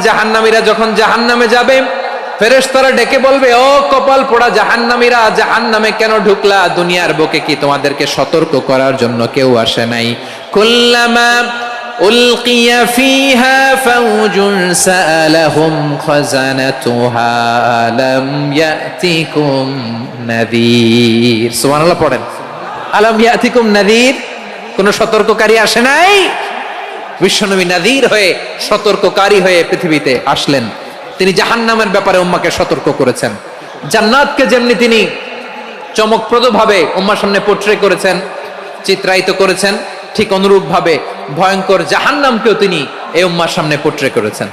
জাহান্নামীরা যখন জাহান্নামে যাবে, ফেরেশতারা ডেকে বলবে, ও কপাল পোড়া জাহান্নামীরা, জাহান্নামে কেন ঢুকলা? দুনিয়ার বুকে কি তোমাদেরকে সতর্ক করার জন্য কেউ আসে নাই? কুল্লামা উলকিয়া ফিহা ফাউজুন সাআলাহুম খাযানাতুহা আলাম ইয়াতিকুম নাযীর। সুবহানাল্লাহ পড়েন। আলাম ইয়াতিকুম নাযীর, কোন সতর্ককারী আসে নাই? বিশ্বনবী নাযীর হয়ে, সতর্ককারী হয়ে পৃথিবীতে আসলেন। তিনি জাহান্নামের ব্যাপারে উম্মাহকে সতর্ক করেছেন। জান্নাতকে যেমনি তিনি চমকপ্রদভাবে উম্মার সামনে পোট্রে করেছেন, চিত্রায়িত করেছেন, ঠিক অনুরূপ ভাবে ভয়ঙ্কর জাহান্নামকেও তিনি এই উম্মার সামনে পোট্রে করেছেন।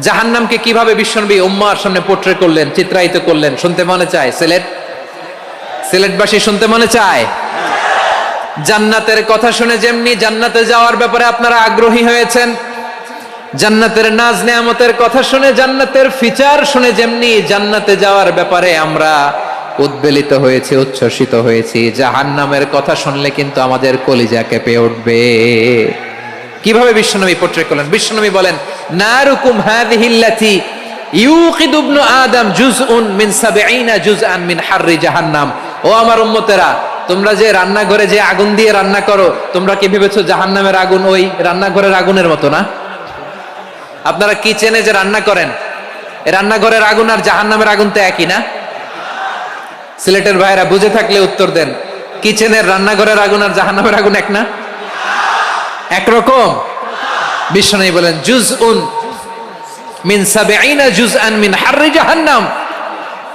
জাহান্নামকে কিভাবে বিশ্বনবী উম্মার সামনে পোট্রে করলেন, চিত্রায়িত করলেন, শুনতে মনে চায়? সিলেটবাসী শুনতে মনে চায়? জান্নাতের কথা শুনে যেমনি জান্নাতে যাওয়ার ব্যাপারে আপনারা আগ্রহী হয়েছেন, জান্নাতের নাজ নেয়ামতের কথা শুনে, জান্নাতের ফিচার শুনে যেমনি জান্নাতে যাওয়ার ব্যাপারে আমরা উদ্বেলিত হয়েছি, উচ্ছ্বসিত হয়েছি, জাহান্নামের কথা শুনলে কিন্তু আমাদের কলিজা কেঁপে উঠবে। কিভাবে বিশ্বনবী পোট্রে করলেন? বিশ্বনবী বলেন, নারুকুম হাযিহিল্লাতী ইউকিদু ইবনু আদম জুজউন মিন ৭০ জুজআন মিন হাররি জাহান্নাম। ও আমার উম্মতেরা, তোমরা যে রান্নাঘরে যে আগুন দিয়ে রান্না করো, তোমরা কি ভেবেছো জাহান্নামের আগুন ওই রান্নাঘরের আগুনের মতো না? আপনারা কিচেনে যে রান্না করেন, রান্নাঘরের আগুন আর জাহান্নামের আগুন তো একই না? সিলেটের ভাইরা বুঝে থাকলে উত্তর দেন, কিচেনের রান্নাঘরের আগুন আর জাহান্নামের আগুন এক না? একরকম? বিশ্বনবী বলেন, জুজউন মিন ৭০ জুজআন মিন হাররি জাহান্নাম।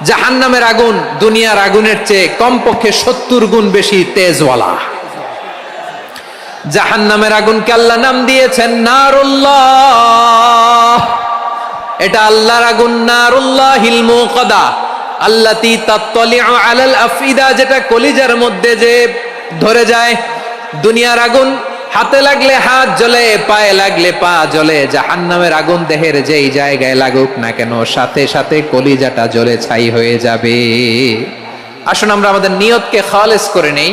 জাহান্নামের আগুন দুনিয়ার আগুনের চেয়ে কমপক্ষে ৭০ গুণ বেশি তেজওয়ালা। জাহান্নামের আগুনকে আল্লাহ নাম দিয়েছেন নারুল্লাহ। এটা আল্লাহর আগুন, নারুল্লাহিল মুকাদা আল্লাতী তাত্তালিউ আলাল আফইদা, যেটা কলিজার মধ্যে যে ধরে যায়। দুনিয়ার আগুন হাতে লাগলে হাত জ্বলে, পায়ে লাগলে পা জ্বলে। জাহান্নামের আগুন দেহের যেই জায়গায় লাগুক না কেন, সাথে সাথে কলিজাটা জ্বলে ছাই হয়ে যাবে। আসুন আমরা আমাদের নিয়তকে খালেস করে নেই।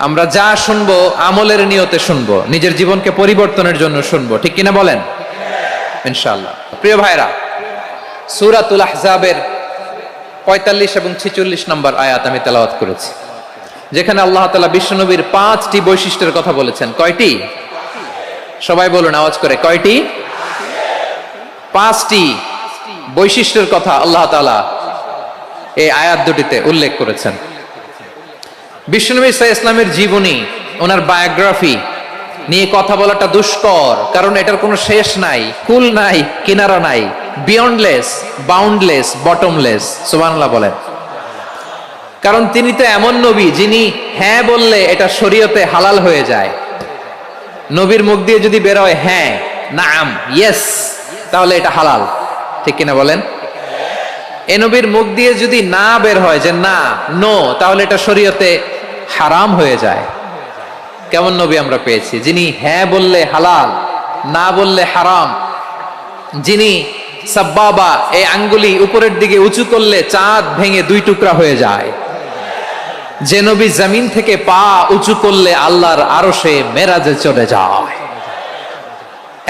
আমরা যা শুনবো আমলের নিয়তে শুনবো, নিজের জীবনকে পরিবর্তনের জন্য শুনবো, ঠিক কিনা বলেন? ইনশাআল্লাহ। প্রিয় ভাইরা, সূরাতুল আহজাবের ৪৫ এবং ৪৬ নম্বর আয়াত আমি তেলাওয়াত করেছি, যেখানে আল্লাহ তাআলা বিশ্বনবীর ৫টি বৈশিষ্ট্যের কথা বলেছেন। কয়টি? সবাই বলুন আওয়াজ করে, কয়টি? ৫টি বৈশিষ্ট্যের কথা আল্লাহ তাআলা এই আয়াত দুটিতে উল্লেখ করেছেন। বিশ্বনবী সাল্লাল্লাহু আলাইহি ওয়াসাল্লামের জীবনী, ওনার বায়োগ্রাফি নিয়ে কথা বলাটা দুষ্কর, কারণ এটার কোনো শেষ নাই, কুল নাই, কিনারা নাই, বিয়ন্ডলেস, বাউন্ডলেস, বটমলেস। সুবহানাল্লাহ বলেন। কারণ তিনি তো এমন নবী যিনি হ্যাঁ বললে এটা শরীয়তে হালাল হয়ে যায়। নবীর মুখ দিয়ে যদি বের হয় হ্যাঁ, নাম, ইয়েস, তাহলে এটা হালাল, ঠিক কিনা বলেন? এ নবীর মুখ দিয়ে যদি না বের হয় যে না, নো, তাহলে এটা শরীয়তে হারাম হয়ে যায়। কেমন নবী আমরা পেয়েছি, যিনি হ্যাঁ বললে হালাল, না বললে হারাম, যিনি সাব্বাবা, এই আঙ্গুলি উপরের দিকে উঁচু করলে চাঁদ ভেঙে ২ টুকরা হয়ে যায়, যে নবী জমিন থেকে পা উঁচু করলে আল্লাহর আরশে মেরাজে চলে যায়,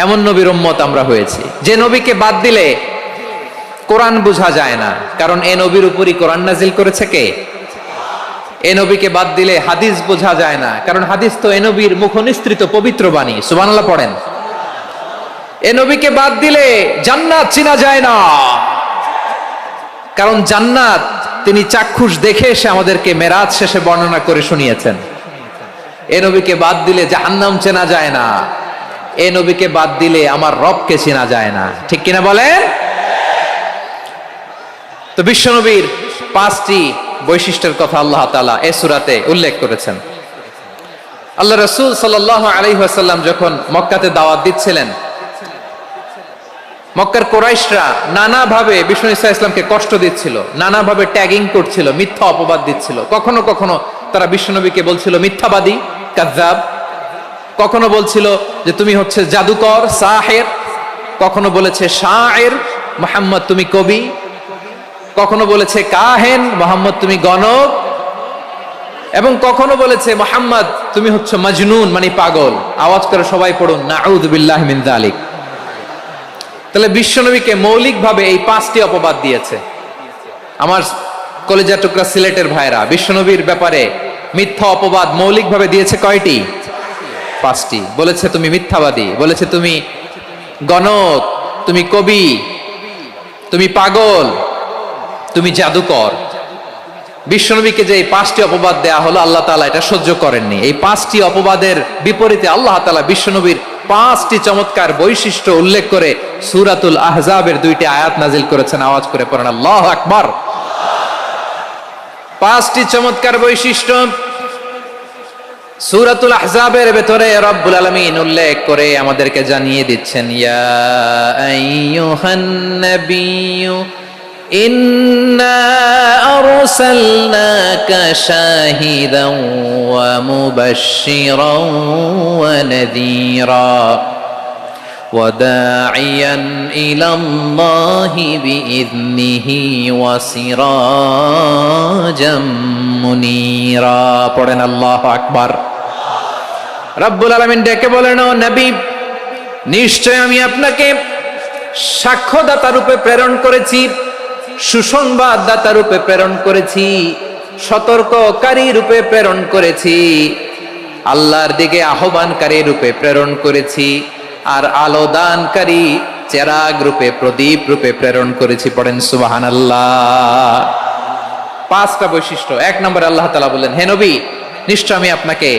এমন নবীর উম্মত আমরা হয়েছি। যে নবীকে বাদ দিলে কোরআন বোঝা যায় না, কারণ এ নবীর উপরই কোরআন নাজিল করেছে কে? এ নবীকে বাদ দিলে হাদিস বোঝা যায় না, কারণ হাদিস তো এ নবীর মুখনিসৃত পবিত্র বাণী। সুবহানাল্লাহ পড়েন। এ নবীকে বাদ দিলে জান্নাত চিনা যায় না, কারণ জান্নাত তিনি চাক্ষুষ দেখে এসে আমাদেরকে মেরাজ শেষে বর্ণনা করে শুনিয়েছেন। এ নবীকে বাদ দিলে জাহান্নাম চেনা যায় না, এ নবীকে বাদ দিলে আমার রবকে চেনা যায় না, ঠিক কিনা বলেন? তো বিশ্বনবীর ৫টি বৈশিষ্ট্যের কথা আল্লাহ তাআলা এই সূরাতে উল্লেখ করেছেন। আল্লাহ রাসূল সাল্লাল্লাহু আলাইহি ওয়াসাল্লাম যখন মক্কাতে দাওয়াত দিচ্ছিলেন, মক্কার কুরাইশরা নানাভাবে বিষ্ণু ঈসা ইসলামকে কষ্ট দিচ্ছিল, নানাভাবে ট্যাগিং করছিল, মিথ্যা অপবাদ দিচ্ছিল। কখনো কখনো তারা বিশ্বনবীকে বলছিল মিথ্যাবাদী, কাযযাব। কখনো বলছিল যে তুমি হচ্ছে জাদুকর, সাহের। কখনো বলেছে শায়ের, মুহাম্মদ তুমি কবি। কখনো বলেছে কাহেন, মুহাম্মদ তুমি গণক। এবং কখনো বলেছে মুহাম্মদ তুমি হচ্ছে মাজনুন, মানে পাগল। আওয়াজ করে সবাই পড়ুন, নাউযু বিল্লাহি মিন যালিক। তাহলে বিশ্বনবীকে মৌলিকভাবে এই 5টি অপবাদ দিয়েছে। আমার কলেজা টুকরা সিলেটের ভাইরা, বিশ্বনবীর ব্যাপারে মিথ্যা অপবাদ মৌলিকভাবে দিয়েছে কয়টি? 5টি। বলেছে তুমি মিথ্যাবাদী, বলেছে তুমি গণক, তুমি কবি, তুমি পাগল, তুমি জাদুকর। বিশ্বনবীকে যে এই 5টি অপবাদ দেয়া হলো, আল্লাহ তাআলা এটা সহ্য করেননি। এই 5টি অপবাদের বিপরীতে আল্লাহ তাআলা বিশ্বনবীর 5টি চমৎকার বৈশিষ্ট্য উল্লেখ করে সূরাতুল আহজাবের 2টি আয়াত নাজিল করেছেন। আওয়াজ করে পড়েন আল্লাহু আকবার। 5টি চমৎকার বৈশিষ্ট্য সূরাতুল আহজাবের ভেতরে রব্বুল আলামিন উল্লেখ করে আমাদেরকে জানিয়ে দিচ্ছেন, ইয়া আইয়ুহান নাবিয়্যু ইন্না আরসালনাকা শাহিদান ওয়া মুবাশশিরান ওয়া নাযীরা ওয়া দাঈয়ান ইলাল্লাহি বিইذনিহি ওয়া সিরাজাম মুনীরা। পড়েন আল্লাহু আকবার। রব্বুল আলামিন ডেকে বলেন, ও নবী, নিশ্চয় আমি আপনাকে সাক্ষ্যদাতা রূপে প্রেরণ করেছি, সুসংবাদদাতা রূপে প্রেরণ করেছি, সতর্ককারী রূপে প্রেরণ করেছি, আল্লাহর দিকে আহ্বানকারী রূপে প্রেরণ করেছি, আর আলো দানকারী চেরাগ রূপে, প্রদীপ রূপে প্রেরণ করেছি। পড়েন সুবহানাল্লাহ। 5টা বৈশিষ্ট্য। 1 নম্বরে আল্লাহ তাআলা বললেন, হে নবী, নিশ্চয় আমি আপনাকে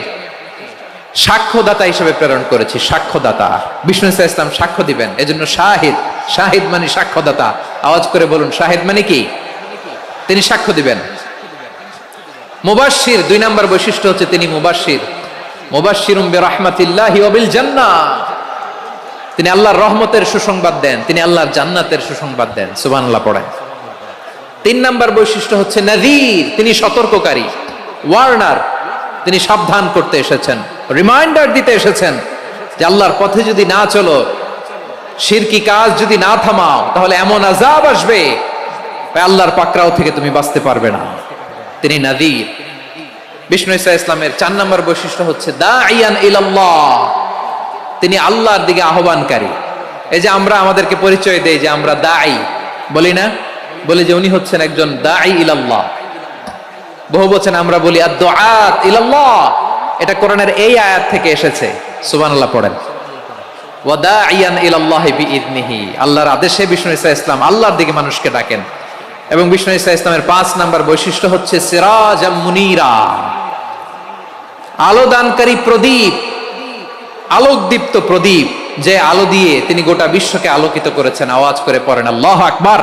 সাক্ষ্যদাতা হিসেবে প্রেরণ করেছি। সাক্ষ্যদাতা, বিষ্ণু সাল্লাল্লাহু আলাইহি ওয়াসাল্লাম সাক্ষ্য দিবেন, এজন্য শাহিদ। শাহিদ মানে সাক্ষ্যদাতা। আওয়াজ করে বলুন, শাহিদ মানে কি? তিনি সাক্ষ্য দিবেন। মুবাশশির, 2 নম্বর বৈশিষ্ট্য হচ্ছে তিনি মুবাশশির। মুবাশশিরুম বিরাহমাতিল্লাহি ওয়া বিল জান্নাহ, তিনি আল্লাহর রহমতের সুসংবাদ দেন, তিনি আল্লাহর জান্নাতের সুসংবাদ দেন। সুবহানাল্লাহ পড়েন। 3 নম্বর বৈশিষ্ট্য হচ্ছে নাযীর, তিনি সতর্ককারী, ওয়ার্নার, তিনি সাবধান করতে এসেছেন, রিমাইন্ডার দিতে এসেছেন যে আল্লাহর পথে যদি না চলো, শিরকি কাজ যদি না থামাও, তাহলে এমন আযাব আসবে আল্লাহর পাকড়াও থেকে তুমি বাঁচতে পারবে না। তিনি নাযীর। বিষ্ণু ঈসা ইসলামের 4 নম্বর বৈশিষ্ট্য হচ্ছে দাঈয়ান ইলাল্লাহ, তিনি আল্লাহর দিকে আহ্বানকারী। এই যে আমরা আমাদেরকে পরিচয় দেই যে আমরা দাঈ, বলি না? বলি যে উনি হচ্ছেন একজন দাঈ ইলাল্লাহ। বহু বচন আমরা বলি আদ-দুআত ইলাল্লাহ। এটা কোরআনের এই আয়াত থেকে এসেছে। সুবহানাল্লাহ পড়েন। ওয়া দাঈয়ান ইলাল্লাহি বিইذনিহি, আল্লাহর আদেশে বিষ্ণু ঈসা ইসলাম আল্লাহর দিকে মানুষকে ডাকেন। এবং বিষ্ণু ঈসা ইসলামের 5 নম্বর বৈশিষ্ট্য হচ্ছে সিরাজাম মুনীরা, আলো দানকারী প্রদীপ, আলোকদীপ্ত প্রদীপ, যে আলো দিয়ে তিনি গোটা বিশ্বকে আলোকিত করেছেন। আওয়াজ করে পড়েন আল্লাহু আকবার।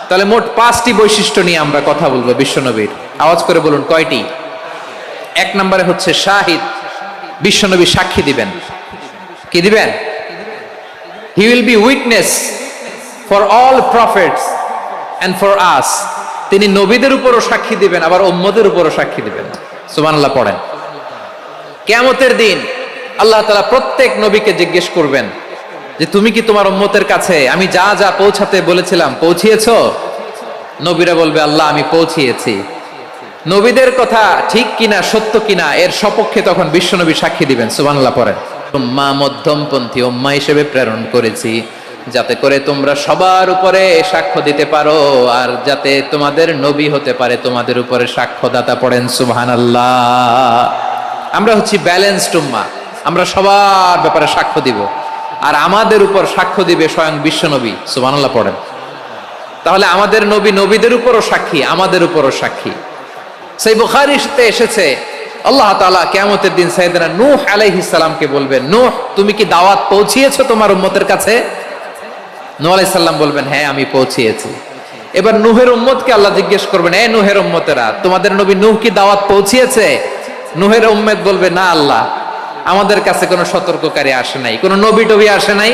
তাহলে মোট 5টি বৈশিষ্ট্য নিয়ে আমরা কথা বলবো বিশ্বনবীর। আওয়াজ করে বলুন কয়টি? 1 নম্বরে হচ্ছে শাহিদ, বিশ্বনবী সাক্ষী দিবেন। কি দিবেন? He will be witness for all prophets and for us, তিনি নবীদের উপরও সাক্ষী দিবেন, আবার উম্মতের উপরও সাক্ষী দিবেন। সুবহানাল্লাহ পড়েন। কিয়ামতের দিন আল্লাহ তাআলা প্রত্যেক নবীকে জিজ্ঞেস করবেন যে তুমি কি তোমার উম্মতের কাছে আমি যা যা পৌঁছাতে বলেছিলাম পৌঁছিয়েছো? নবীরা বলবে, আল্লাহ আমি পৌঁছিয়েছি। নবীদের কথা ঠিক কিনা, সত্য কিনা, এর সপক্ষে তখন বিশ্বনবী সাক্ষী দিবেন। সুবহানাল্লাহ পড়েন। উম্মাহ, মধ্যমপন্থী উম্মাহ হিসেবে প্রেরণ করেছি, যাতে করে তোমরা সবার উপরে সাক্ষ্য দিতে পারো, আর যাতে তোমাদের নবী হতে পারে তোমাদের উপরে সাক্ষ্যদাতা। পড়েন সুবহানাল্লাহ। আমরা হচ্ছি ব্যালেন্সড উম্মাহ, আমরা সবার ব্যাপারে সাক্ষ্য দিব, আর আমাদের উপর সাক্ষ্য দিবে স্বয়ং বিশ্বনবী। সুবহানাল্লাহ পড়েন। তাহলে আমাদের নবী নবীদের উপরও সাক্ষী, আমাদের উপরও সাক্ষী। সেই বুখারীতে এসেছে আল্লাহ তাআলা কিয়ামতের দিন সাইয়েদনা নূহ আলাইহিস সালামকে বলবেন, নূহ তুমি কি দাওয়াত পৌঁছিয়েছো তোমার উম্মতের কাছে? নূহ আলাইহিস সালাম বলবেন, হ্যাঁ আমি পৌঁছিয়েছি। এবার নূহের উম্মতকে আল্লাহ জিজ্ঞেস করবেন, এ নূহের উম্মতেরা, তোমাদের নবী নূহ কি দাওয়াত পৌঁছিয়েছে? নূহের উম্মত বলবে, না আল্লাহ, আমাদের কাছে কোনো সতর্ককারী আসে নাই, কোনো নবী টবি আসে নাই,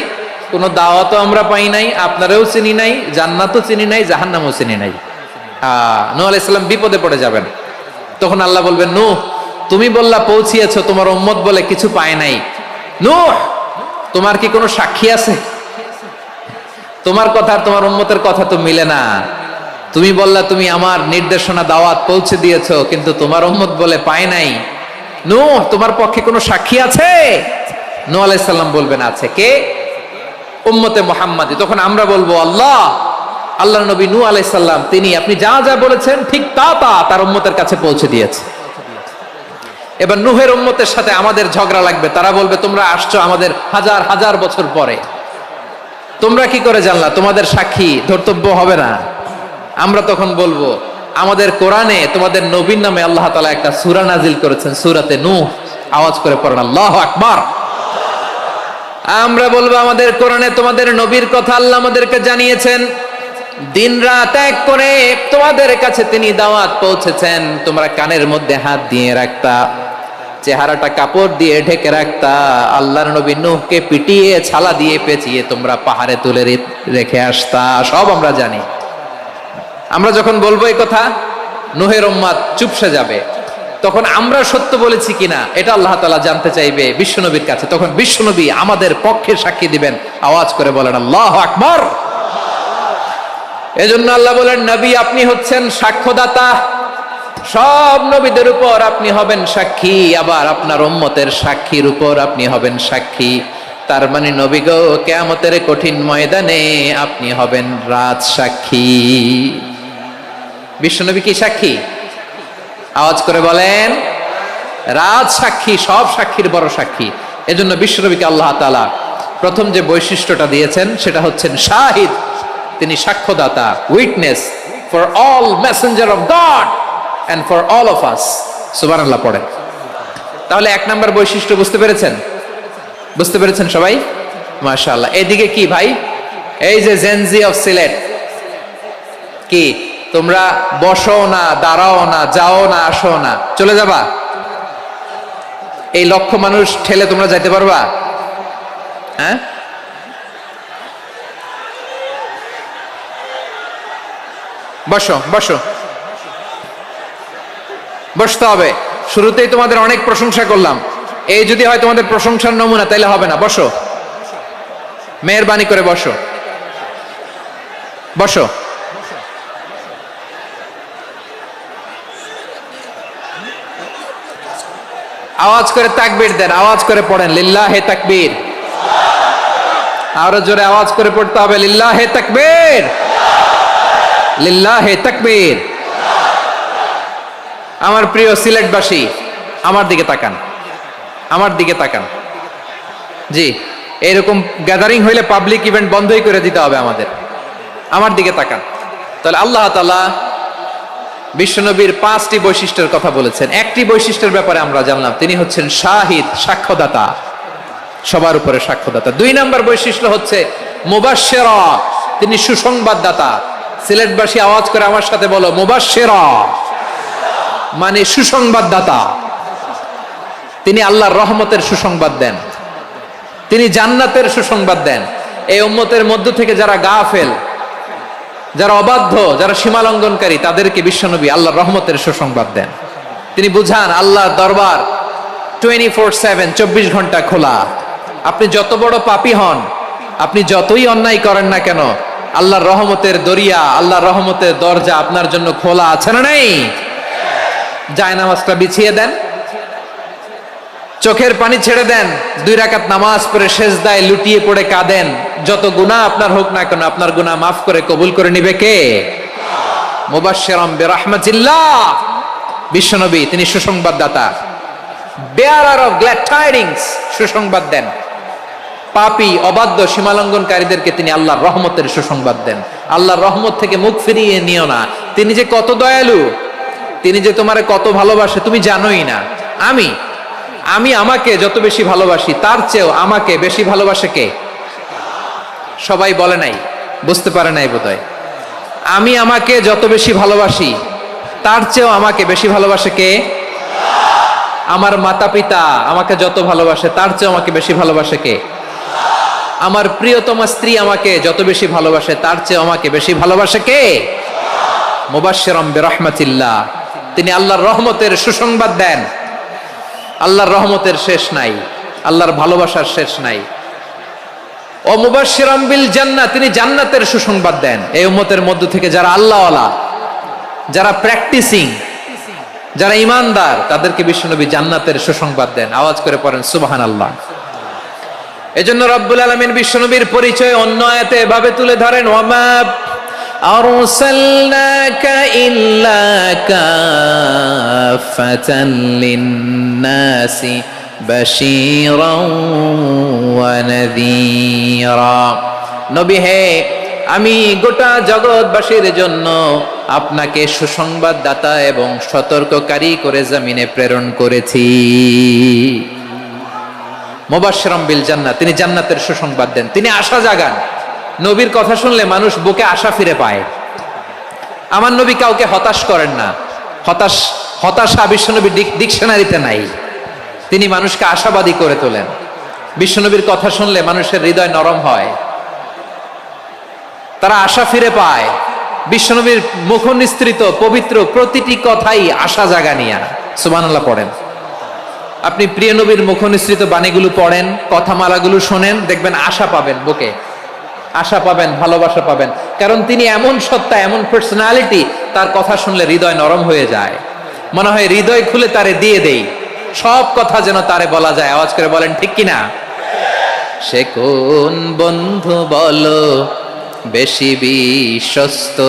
কোনো দাওয়াতও আমরা পাই নাই, আপনারাও চিনি নাই, জান্নাতও চিনি নাই, জাহান্নামও চিনি নাই। নূহ আলাইহিস সালাম বিপদে পড়ে যাবেন। তখন আল্লাহ বলবেন, নূহ তুমি বললা পৌঁছিয়েছো, তোমার উম্মত বলে কিছু পায় নাই। নূহ তোমার কি কোনো সাক্ষী আছে? তোমার কথা আর তোমার উম্মতের কথা তো মিলে না। তুমি বললা তুমি আমার নির্দেশনা দাওয়াত পৌঁছে দিয়েছো, কিন্তু তোমার উম্মত বলে পায় নাই। নূহ তোমার পক্ষে কোনো সাক্ষী আছে? নূহ আলাইহিস সালাম বলবেন, আছে। কে? উম্মতে মুহাম্মাদি। তখন আমরা বলবো আল্লাহ, আল্লাহর নবী নূহ আলাইহিস সালাম তিনি আপনি যা যা বলেছেন ঠিক তা তা তার উম্মতের কাছে পৌঁছে দিয়েছে। এবার নূহের উম্মতের সাথে আমাদের ঝগড়া লাগবে। তারা বলবে তোমরা আসছো আমাদের হাজার হাজার বছর পরে, তোমরা কি করে জানলা? তোমাদের সাক্ষী ধর্তব্য হবে না? আমরা তখন বলবো আমাদের কোরআনে তোমাদের নবীর নামে আল্লাহ তাআলা একটা সূরা নাজিল করেছেন, সূরাতে নূহ। আওয়াজ করে পড়েন আল্লাহু আকবার। আমরা বলবো আমাদের কোরআনে তোমাদের নবীর কথা আল্লাহ আমাদেরকে জানিয়েছেন, দিন রাত এক করে তোমাদের কাছে তিনি দাওয়াত পৌঁছেছেন। তোমরা কানের মধ্যে হাত দিয়ে রাখতা, চেহারাটা কাপড় দিয়ে ঢেকে রাখতা, আল্লাহর নবী নূহকে পিটিয়ে ছালা দিয়ে পেঁচিয়ে তোমরা পাহাড়ে তুলে রেখে আসতা। সব আমরা জানি। আমরা যখন বলবো এই কথা, নূহের উম্মত চুপসে যাবে। তখন আমরা সত্য বলেছি কিনা এটা আল্লাহ তাআলা জানতে চাইবে বিশ্বনবীর কাছে। তখন বিশ্বনবী আমাদের পক্ষে সাক্ষী দিবেন। আওয়াজ করে বলেন আল্লাহু আকবার। এজন্য আল্লাহ বলেন নবী আপনি হচ্ছেন সাক্ষ্যদাতা, সব নবীদের উপর আপনি হবেন সাক্ষী, আবার আপনার উম্মতের সাক্ষীর উপর আপনি হবেন সাক্ষী। তার মানে নবী গো, কিয়ামতের কঠিন ময়দানে আপনি হবেন রাজ সাক্ষী। বিশ্বনবী কি সাক্ষী? আওয়াজ করে বলেন রাজ সাক্ষী, সব সাক্ষীর বড় সাক্ষী। এজন্য বিশ্বনবীকে আল্লাহ তাআলা প্রথম যে বৈশিষ্ট্যটা দিয়েছেন সেটা হচ্ছেন শাহিদ। তিনি সাক্ষ্যদাতা, witness for all messenger of god and for all of us. সুবহানাল্লাহ পড়েন। তাহলে এক নাম্বার বৈশিষ্ট্য বুঝতে পেরেছেন? বুঝতে পেরেছেন সবাই? মাশাআল্লাহ। এদিকে কি ভাই, এই যে জেনজি অফ সিলেট, কি তোমরা বসো না, দাঁড়াও না, যাও না, আসো না, চলে যাবা? এই লক্ষ মানুষ ঠেলে তোমরা যাইতে পারবা? হ্যাঁ, বসো বসো, বসতে হবে। শুরুতেই তোমাদের অনেক প্রশংসা করলাম, এই যদি হয় তোমাদের প্রশংসার নমুনা তাইলে হবে না। বসো, মেহেরবানি করে বসো, বসো। আওয়াজ করে তাকবীর দেন, আওয়াজ করে পড়েন লিল্লাহে তাকবীর। আরো জোরে আওয়াজ করে পড়তে হবে লিল্লাহে তাকবীর, লিল্লাহে তাকবীর। আমার প্রিয় সিলেটবাসী, আমার দিকে তাকান, আমার দিকে তাকান। জি, এরকম গ্যাদারিং হইলে পাবলিক ইভেন্ট বন্ধই করে দিতে হবে আমাদের। আমার দিকে তাকান। তাহলে আল্লাহ তাআলা বিশ্বনবীর 5টি বৈশিষ্ট্যের কথা বলেছেন। একটি বৈশিষ্ট্যের ব্যাপারে আমরা জানলাম, তিনি হচ্ছেন শাহিদ, সাক্ষ্যদাতা, সবার উপরে সাক্ষ্যদাতা। 2 নাম্বার বৈশিষ্ট্য হচ্ছে মুবাশশিরা, তিনি সুসংবাদদাতা। সিলেটবাসী আওয়াজ করে আমার সাথে বলো মুবাশশিরা, মানে সুসংবাদদাতা। তিনি আল্লাহর রহমতের সুসংবাদ দেন, তিনি জান্নাতের সুসংবাদ দেন। এই উম্মতের মধ্য থেকে যারা গাফেল, যারা অবাধ্য, যারা সীমালঙ্ঘনকারী, তাদেরকে বিশ্বনবী আল্লাহর রহমতের সুসংবাদ দেন। তিনি বুঝান আল্লাহর দরবার 24/7, 24 ঘন্টা খোলা। আপনি যত বড় পাপী হন, আপনি যতই অন্যায় করেন না কেন, আল্লাহর রহমতের দরিয়া, আল্লাহর রহমতের দরজা আপনার জন্য খোলা আছে না নেই? জায়নামাজটা বিছিয়ে দেন, চোখের পানি ছেড়ে দেন, 2 রাকাত নামাজ পড়ে সেজদায় লুটিয়ে পড়ে কাঁদেন। যত গুনাহ আপনার হোক না কেন, আপনার গুনাহ মাফ করে কবুল করে নিবে কে? মুবাশশিরাম বিরহমাতিল্লাহ। বিশ্বনবী তিনি সুসংবাদদাতা, বেয়ারার অফ গ্ল্যাড টাইডিংস, সুসংবাদ দেন। পাপী, অবাধ্য, সীমালঙ্ঘনকারীদেরকে তিনি আল্লাহর রহমতের সুসংবাদ দেন। আল্লাহর রহমত থেকে মুখ ফিরিয়ে নিও না। তিনি যে কত দয়ালু, তিনি যে তোমারে কত ভালোবাসে তুমি জানোই না। আমি আমাকে যত বেশি ভালোবাসি, তার চেয়েও আমাকে বেশি ভালোবাসে কে? সবাই বলে নাই, বুঝতে পারে নাই বোধহয়। আমি আমাকে যত বেশি ভালোবাসি, তার চেয়েও আমাকে বেশি ভালোবাসে কে? আমার মাতা পিতা আমাকে যত ভালোবাসে, তার চেয়েও আমাকে বেশি ভালোবাসে কে? আমার প্রিয়তমা স্ত্রী আমাকে যত বেশি ভালোবাসে, তার চেয়েও আমাকে বেশি ভালোবাসে কে? মুবাশশিরাম বিরহমাতিল্লাহ, তিনি আল্লাহর রহমতের সুসংবাদ দেন। আল্লাহর রহমতের শেষ নাই, আল্লাহর ভালোবাসার শেষ নাই। ও মুবাশশিরাম বিল জান্নাহ, তিনি জান্নাতের সুসংবাদ দেন। এই উম্মতের মধ্য থেকে যারা আল্লাহওয়ালা, যারা প্র্যাকটিসিং, যারা ঈমানদার, তাদেরকে বিশ্বনবী জান্নাতের সুসংবাদ দেন। আওয়াজ করে পড়েন সুবহানাল্লাহ। এজন্য রব্বুল আলামিন বিশ্বনবীর পরিচয় অন্য আয়াতে এভাবে তুলে ধরেন, ওয়ামা আরসালনাকা ইল্লা কাফাতান লিন-নাসি বাশীরাও ওয়া নাযীরা। নবী হে, আমি গোটা জগৎবাসীর জন্য আপনাকে সুসংবাদদাতা এবং সতর্ককারী করে জমিনে প্রেরণ করেছি। মুবাশশিরাম বিল জান্নাহ, তিনি জান্নাতের সুসংবাদ দেন, তিনি আশা জাগান। নবীর কথা শুনলে মানুষ বুকে আশা ফিরে পায়। আমার নবী কাউকে হতাশ করেন না। হতাশা বিশ্বনবীর ডিকশনারিতে নাই। তিনি মানুষকে আশাবাদী করে তোলেন। বিশ্বনবীর কথা শুনলে মানুষের হৃদয় নরম হয়, তারা আশা ফিরে পায়। বিশ্বনবীর মুখ নিঃসৃত পবিত্র প্রতিটি কথাই আশা জাগানিয়া। সুবহানাল্লাহ পড়েন। আপনি প্রিয় নবীর মুখ নিঃসৃত বাণীগুলো পড়েন, কথামালাগুলো শোনেন, দেখবেন আশা পাবেন, বুকে আশা পাবেন, ভালোবাসা পাবেন। কারণ তিনি এমন সত্তা, এমন পার্সোনালিটি, তার কথা শুনলে হৃদয় নরম হয়ে যায়। মনে হয় হৃদয় খুলে তারে দিয়ে দেই, সব কথা যেন তারে বলা যায়। আওয়াজ করে বলেন ঠিক কিনা? সে কোন বন্ধু বলো বেশি বিশ্বস্ত,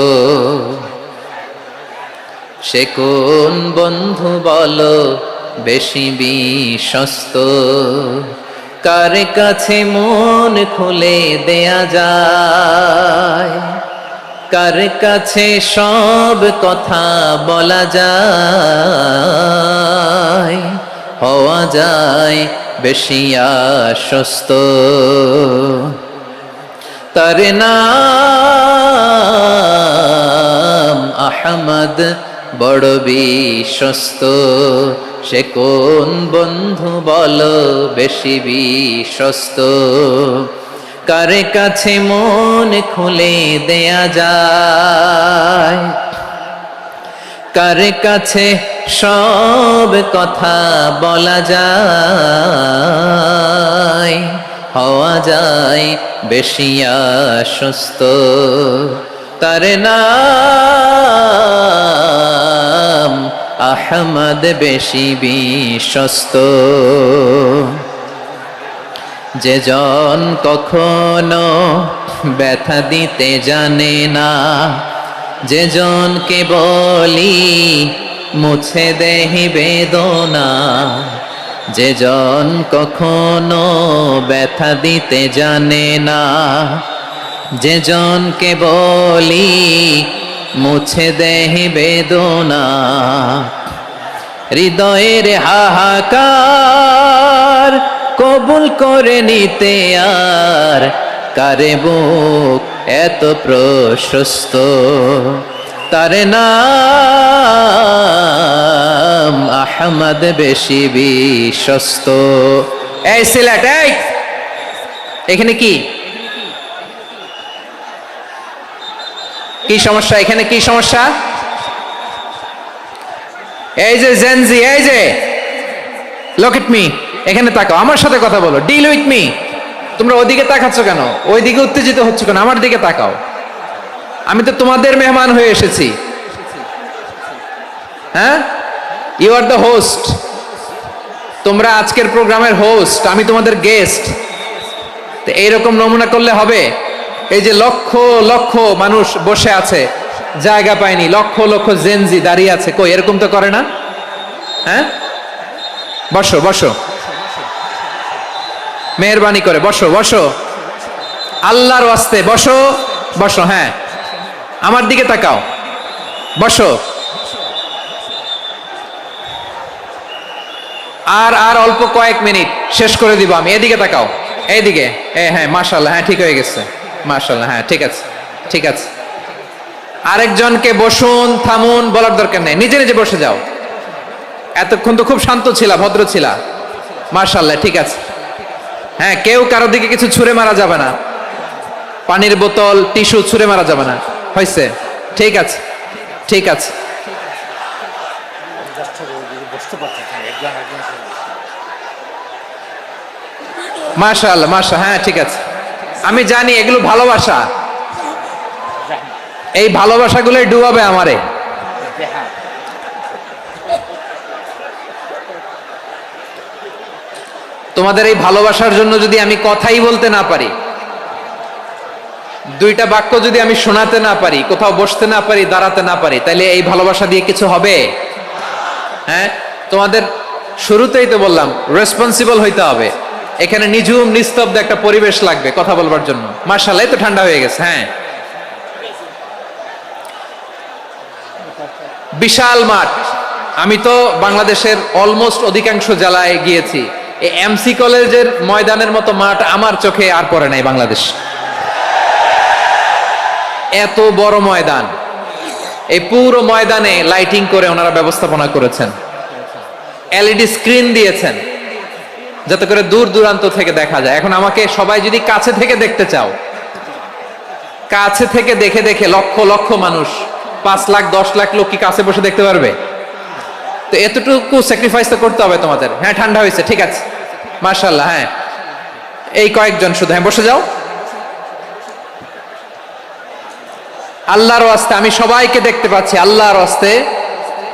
সে কোন বন্ধু বলো বেশি বিশ্বস্ত, কার কাছে মন খুলে দেয়া যায়, কার কাছে সব কথা বলা যায়, হওয়া যায় বেশি আশ্বস্ত। তার নাম আহমদ, বড় বিশ্বস্ত। সে কোন বন্ধু বলো বেশি বিশ্বস্ত, কার কাছে মন খুলে দেয়া যায়, কার কাছে সব কথা বলা যায়, হওয়া যায় বেশি আশ্বস্ত। তার নাম আহমদ, বেশি বিশ্বস্ত। যে জন কখনো ব্যথা দিতে জানে না, যে জনকে বলি মুছে দেহি বেদনা, যে জন কখনো ব্যথা দিতে জানে না, যে জনকে বলি মুছে দেহি বেদনা, হৃদয়ের হাহাকার কবুল করে নিতে আর কারে বুক এত প্রশস্ত। তার নাম আহমদ, বেশি বিশ্বস্ত। এই সিলেট, এই এখানে কি কি সমস্যা? এখানে কি সমস্যা? এই যে জেনজি, এই যে লুক এট মি, এখানে তাকাও, আমার সাথে কথা বলো, ডিল উইথ মি। তোমরা ওদিকে তাকাচ্ছ কেন? ওই দিকে উত্তেজিত হচ্ছে কেন? আমার দিকে তাকাও। আমি তো তোমাদের মেহমান হয়ে এসেছি। হ্যাঁ, ইউ আর দ্য হোস্ট। তোমরা আজকের প্রোগ্রামের হোস্ট, আমি তোমাদের গেস্ট। তো এইরকম নমুনা করলে হবে? এই যে লক্ষ লক্ষ মানুষ বসে আছে, জায়গা পায়নি, লক্ষ লক্ষ জেনজি দাঁড়িয়ে আছে, কই এরকম তো করে না? হ্যাঁ, বসো বসো, মেহরবানি করে বসো বসো, আল্লাহর ওয়াস্তে বসো বসো। হ্যাঁ, আমার দিকে তাকাও, বসো। আর আর অল্প কয়েক মিনিট, শেষ করে দিব আমি। এদিকে তাকাও, এইদিকে। হ্যাঁ, মাশাআল্লাহ, হ্যাঁ ঠিক হয়ে গেছে, মাশাআল্লাহ, হ্যাঁ ঠিক আছে, ঠিক আছে। আরেকজনকে বসুন, থামুন বলার দরকার নেই, নিজে নিজে বসে যাও। এতক্ষণ তো খুব শান্ত ছিলা, ভদ্র ছিলা, মাশাআল্লাহ, ঠিক আছে। হ্যাঁ, কেউ কারো দিকে কিছু ছুঁড়ে মারা যাবে না, পানির বোতল, টিস্যু ছুঁড়ে মারা যাবে না, হয়েছে? ঠিক আছে, ঠিক আছে। মাশাআল্লাহ, মাশাআল্লাহ, হ্যাঁ ঠিক আছে। আমি জানি এগুলো ভালোবাসা, এই ভালোবাসাগুলোই ডুবাবে আমারে। তোমাদের এই ভালোবাসার জন্য যদি আমি কথাই বলতে না পারি, দুইটা বাক্য যদি আমি শোনাতে না পারি, কোথাও বসতে না পারি, দাঁড়াতে না পারি, তাহলে এই ভালোবাসা দিয়ে কিছু হবে? হ্যাঁ, তোমাদের শুরুতেই তো বললাম রেসপন্সিবল হইতে হবে। এখানে নিঝুম নিস্তব্ধ একটা পরিবেশ লাগবে কথা বলবার জন্য। মাশাআল্লাহ, তো ঠান্ডা হয়ে গেছে। হ্যাঁ, বিশাল মাঠ। আমি তো বাংলাদেশের অলমোস্ট অধিকাংশ জেলায় গিয়েছি, এই এমসি কলেজের ময়দানের মতো মাঠ আমার চোখে আর পড়ে নাই বাংলাদেশ। এত বড় ময়দান, এই পুরো ময়দানে লাইটিং করে ওনারা ব্যবস্থাপনা করেছেন, এলইডি স্ক্রিন দিয়েছেন যাতে করে দূর দূরান্ত থেকে দেখা যায়। এখন আমাকে সবাই যদি কাছে থেকে দেখতে চাও, কাছে থেকে দেখে দেখে লক্ষ লক্ষ মানুষ, 5 লাখ 10 লাখ লোক কি কাছে বসে দেখতে পারবে? তো এতটুকু স্যাক্রিফাইস তো করতে হবে তোমাদের। হ্যাঁ, ঠান্ডা হয়েছে, ঠিক আছে, মাশাআল্লাহ। হ্যাঁ, এই কয়েকজন শুধু, হ্যাঁ বসে যাও। আল্লাহর ওয়াস্তে আমি সবাইকে দেখতে পাচ্ছি, আল্লাহর ওয়াস্তে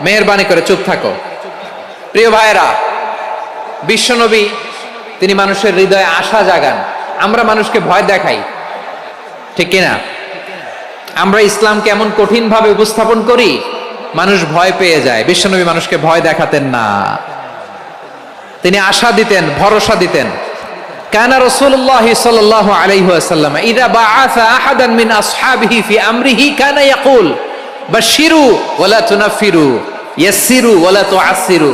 মেহেরবানি করে চুপ থাকো। প্রিয় ভাইরা, বিশ্বনবী তিনি মানুষের হৃদয়ে আশা জাগান। আমরা মানুষকে ভয় দেখাই, ঠিক কিনা? আমরা ইসলামকে এমন কঠিন ভাবে উপস্থাপন করি, মানুষ ভয় পেয়ে যায়। বিশ্বনবী মানুষকে ভয় দেখাতেন না, তিনি আশা দিতেন, ভরসা দিতেন। কানা রাসূলুল্লাহ সাল্লাল্লাহু আলাইহি ওয়াসাল্লাম ইযা বাআসা আহাদান মিন আসহাবিহি ফি আমরিহি কানা ইয়াকুল বাশশিরু ওয়ালা তুনাফিরু ইয়াসসিরু ওয়ালা তুআসসিরু।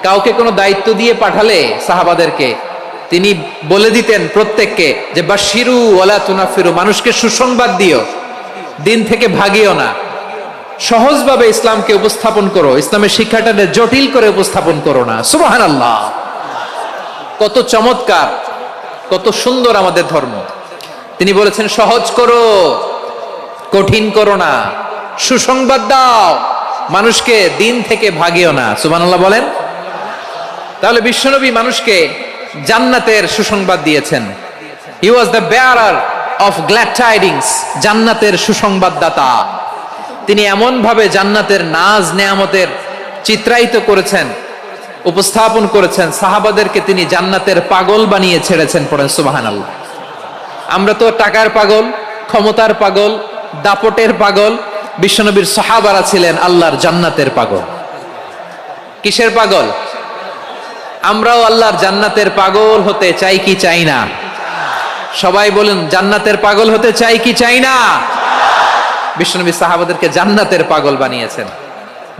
কাউকে কোনো দায়িত্ব দিয়ে পাঠালে সাহাবাদেরকে তিনি বলে দিতেন প্রত্যেককে যে বাশশিরু ওয়ালা তুনাফিরু, মানুষকে সুসংবাদ দিও, দিন থেকে ভাগিও না, সহজভাবে ইসলামকে উপস্থাপন করো, ইসলামের শিক্ষাটাকে জটিল করে উপস্থাপন করো না। সুবহানাল্লাহ, কত চমৎকার, কত সুন্দর আমাদের ধর্ম। তিনি বলেছেন সহজ করো, কঠিন করো না, সুসংবাদ দাও, মানুষকে দিন থেকে ভাগিও না। সুবহানাল্লাহ বলেন। তাহলে বিশ্বনবী মানুষকে জান্নাতের সুসংবাদ দিয়েছেন। He was the bearer of glad tidings, জান্নাতের সুসংবাদদাতা। তিনি এমন ভাবে জান্নাতের নাজ নেয়ামতের চিত্রায়িত করেছেন, উপস্থাপন করেছেন, সাহাবাদেরকে তিনি জান্নাতের পাগল বানিয়ে ছেড়েছেন। পড়েন সুবহানাল্লাহ। আমরা তো টাকার পাগল, ক্ষমতার পাগল, দাপটের পাগল। বিশ্বনবীর সাহাবারা ছিলেন আল্লাহর জান্নাতের পাগল। কিসের পাগল? আমরাও আল্লাহর জান্নাতের পাগল হতে চাই কি চাই না? সবাই বলেন, জান্নাতের পাগল হতে চাই কি চাই না? বিশ্বনবী সাহাবাদেরকে জান্নাতের পাগল বানিয়েছেন।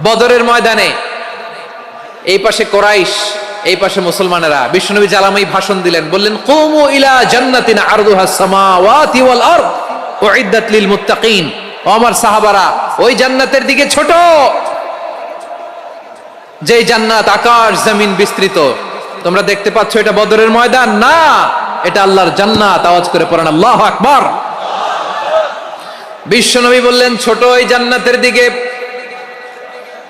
বদরের ময়দানে এই পাশে কোরাইশ, এই পাশে মুসলমানেরা। বিশ্বনবী জালামাই ভাষণ দিলেন, বললেন কুমু ইলা জান্নাতিন আরদুহাস সামাওয়াতি ওয়াল আরদ উইদ্দাত লিল মুত্তাকিন। ও আমার সাহাবারা, ওই জান্নাতের দিকে ছোট, যে জান্নাত আকাশ জমিন বিস্তৃত। তোমরা দেখতে পাচ্ছ এটা বদরের ময়দান না, এটা আল্লাহর জান্নাত। আওয়াজ করে পড়েন আল্লাহু আকবার। বিশ্বনবী বললেন ছোট ওই জান্নাতের দিকে,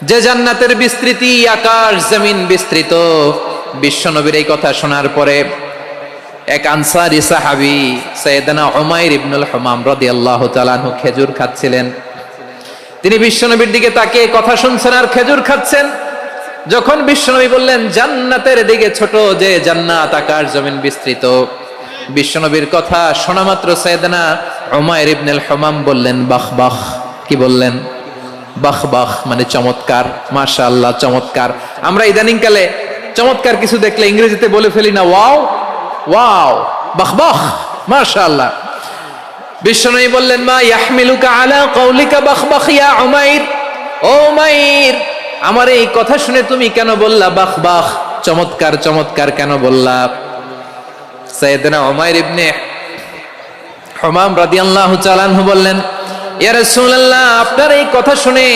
যে জান্নাতের বিস্তৃতি আকাশ জমিন বিস্তৃত। বিশ্বনবীর এই কথা শোনার পরে এক আনসারী সাহাবী সাইয়েদনা উমাইর ইবনুল হুমাম রাদিয়াল্লাহু তাআলা আনহু খেজুর খাচ্ছিলেন। তিনি বিশ্বনবীর দিকে তাকিয়ে কথা শুনছেন আর খেজুর খাচ্ছেন। যখন বিশ্বনবী বললেন জান্নাতের দিকে ছোট, যে জান্নাত আকাশ জমিন বিস্তৃত, বিশ্বনবীর কথা শোনা মাত্র সাইয়েদনা উমাইর ইবনুল হুমাম বললেন বাহ বাহ। কি বললেন? বাহ বাহ মানে চমৎকার, মাশাআল্লাহ চমৎকার। আমরা ইদানিং কালে চমৎকার কিছু দেখলে ইংরেজিতে বলে ফেলি না ওয়াও ওয়াও, বাহ বাহ, মাশাআল্লাহ। বিশ্বনবী বললেন মা ইয়াহমিলুকা আলা কওলিকা বাহ বাহ ইয়া উমাইর। ও উমাইর, আমার এই কথা শুনে তুমি কেন বললা বাহ বাহ, চমৎকার চমৎকার কেন বললা? সাইয়েদনা উমাইর ইবনে হুমাম রাদিয়াল্লাহু তাআলা আনহু বললেন ইয়া রাসূলুল্লাহ, আপনার এই কথা শুনে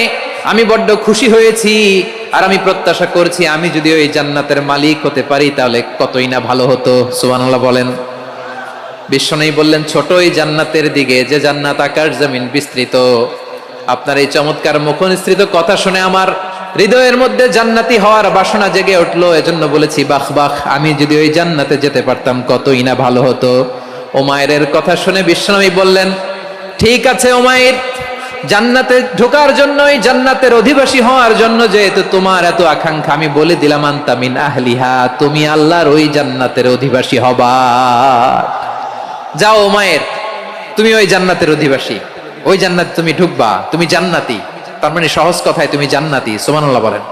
আমি বড্ড খুশি হয়েছি, আর আমি প্রত্যাশা করছি আমি যদি ওই জান্নাতের মালিক হতে পারি তাহলে কতই না ভালো হতো। সুবহানাল্লাহ বলেন। বিশ্বনবী বললেন ছোট ওই জান্নাতের দিকে, যে জান্নাত আকাশ জমিন বিস্তৃত। আপনার এই চমৎকার মুখনিসৃত কথা শুনে আমার হৃদয়ের মধ্যে জান্নাতি হওয়ার বাসনা জেগে উঠলো, এজন্য বলেছি বাহ বাহ, আমি যদি ওই জান্নাতে যেতে পারতাম কতই না ভালো হতো। উমাইরের কথা শুনে বিশ্বনবী বললেন ঠিক আছে উমাইর, জান্নাতে ঢোকার জন্যই, জান্নাতের অধিবাসী হওয়ার জন্য যেহেতু তোমার এত আকাঙ্ক্ষা, আমি বলে দিলাম আনতা মিন আহলিহা, তুমি আল্লাহর ওই জান্নাতের অধিবাসী হবা। যাও উমায়ের, তুমি ওই জান্নাতের অধিবাসী, ওই জান্নাতে তুমি ঢুকবা, তুমি জান্নাতি। তার মানে সহজ কথায় তুমি জান্নাতি। সুবহানাল্লাহ বলেন।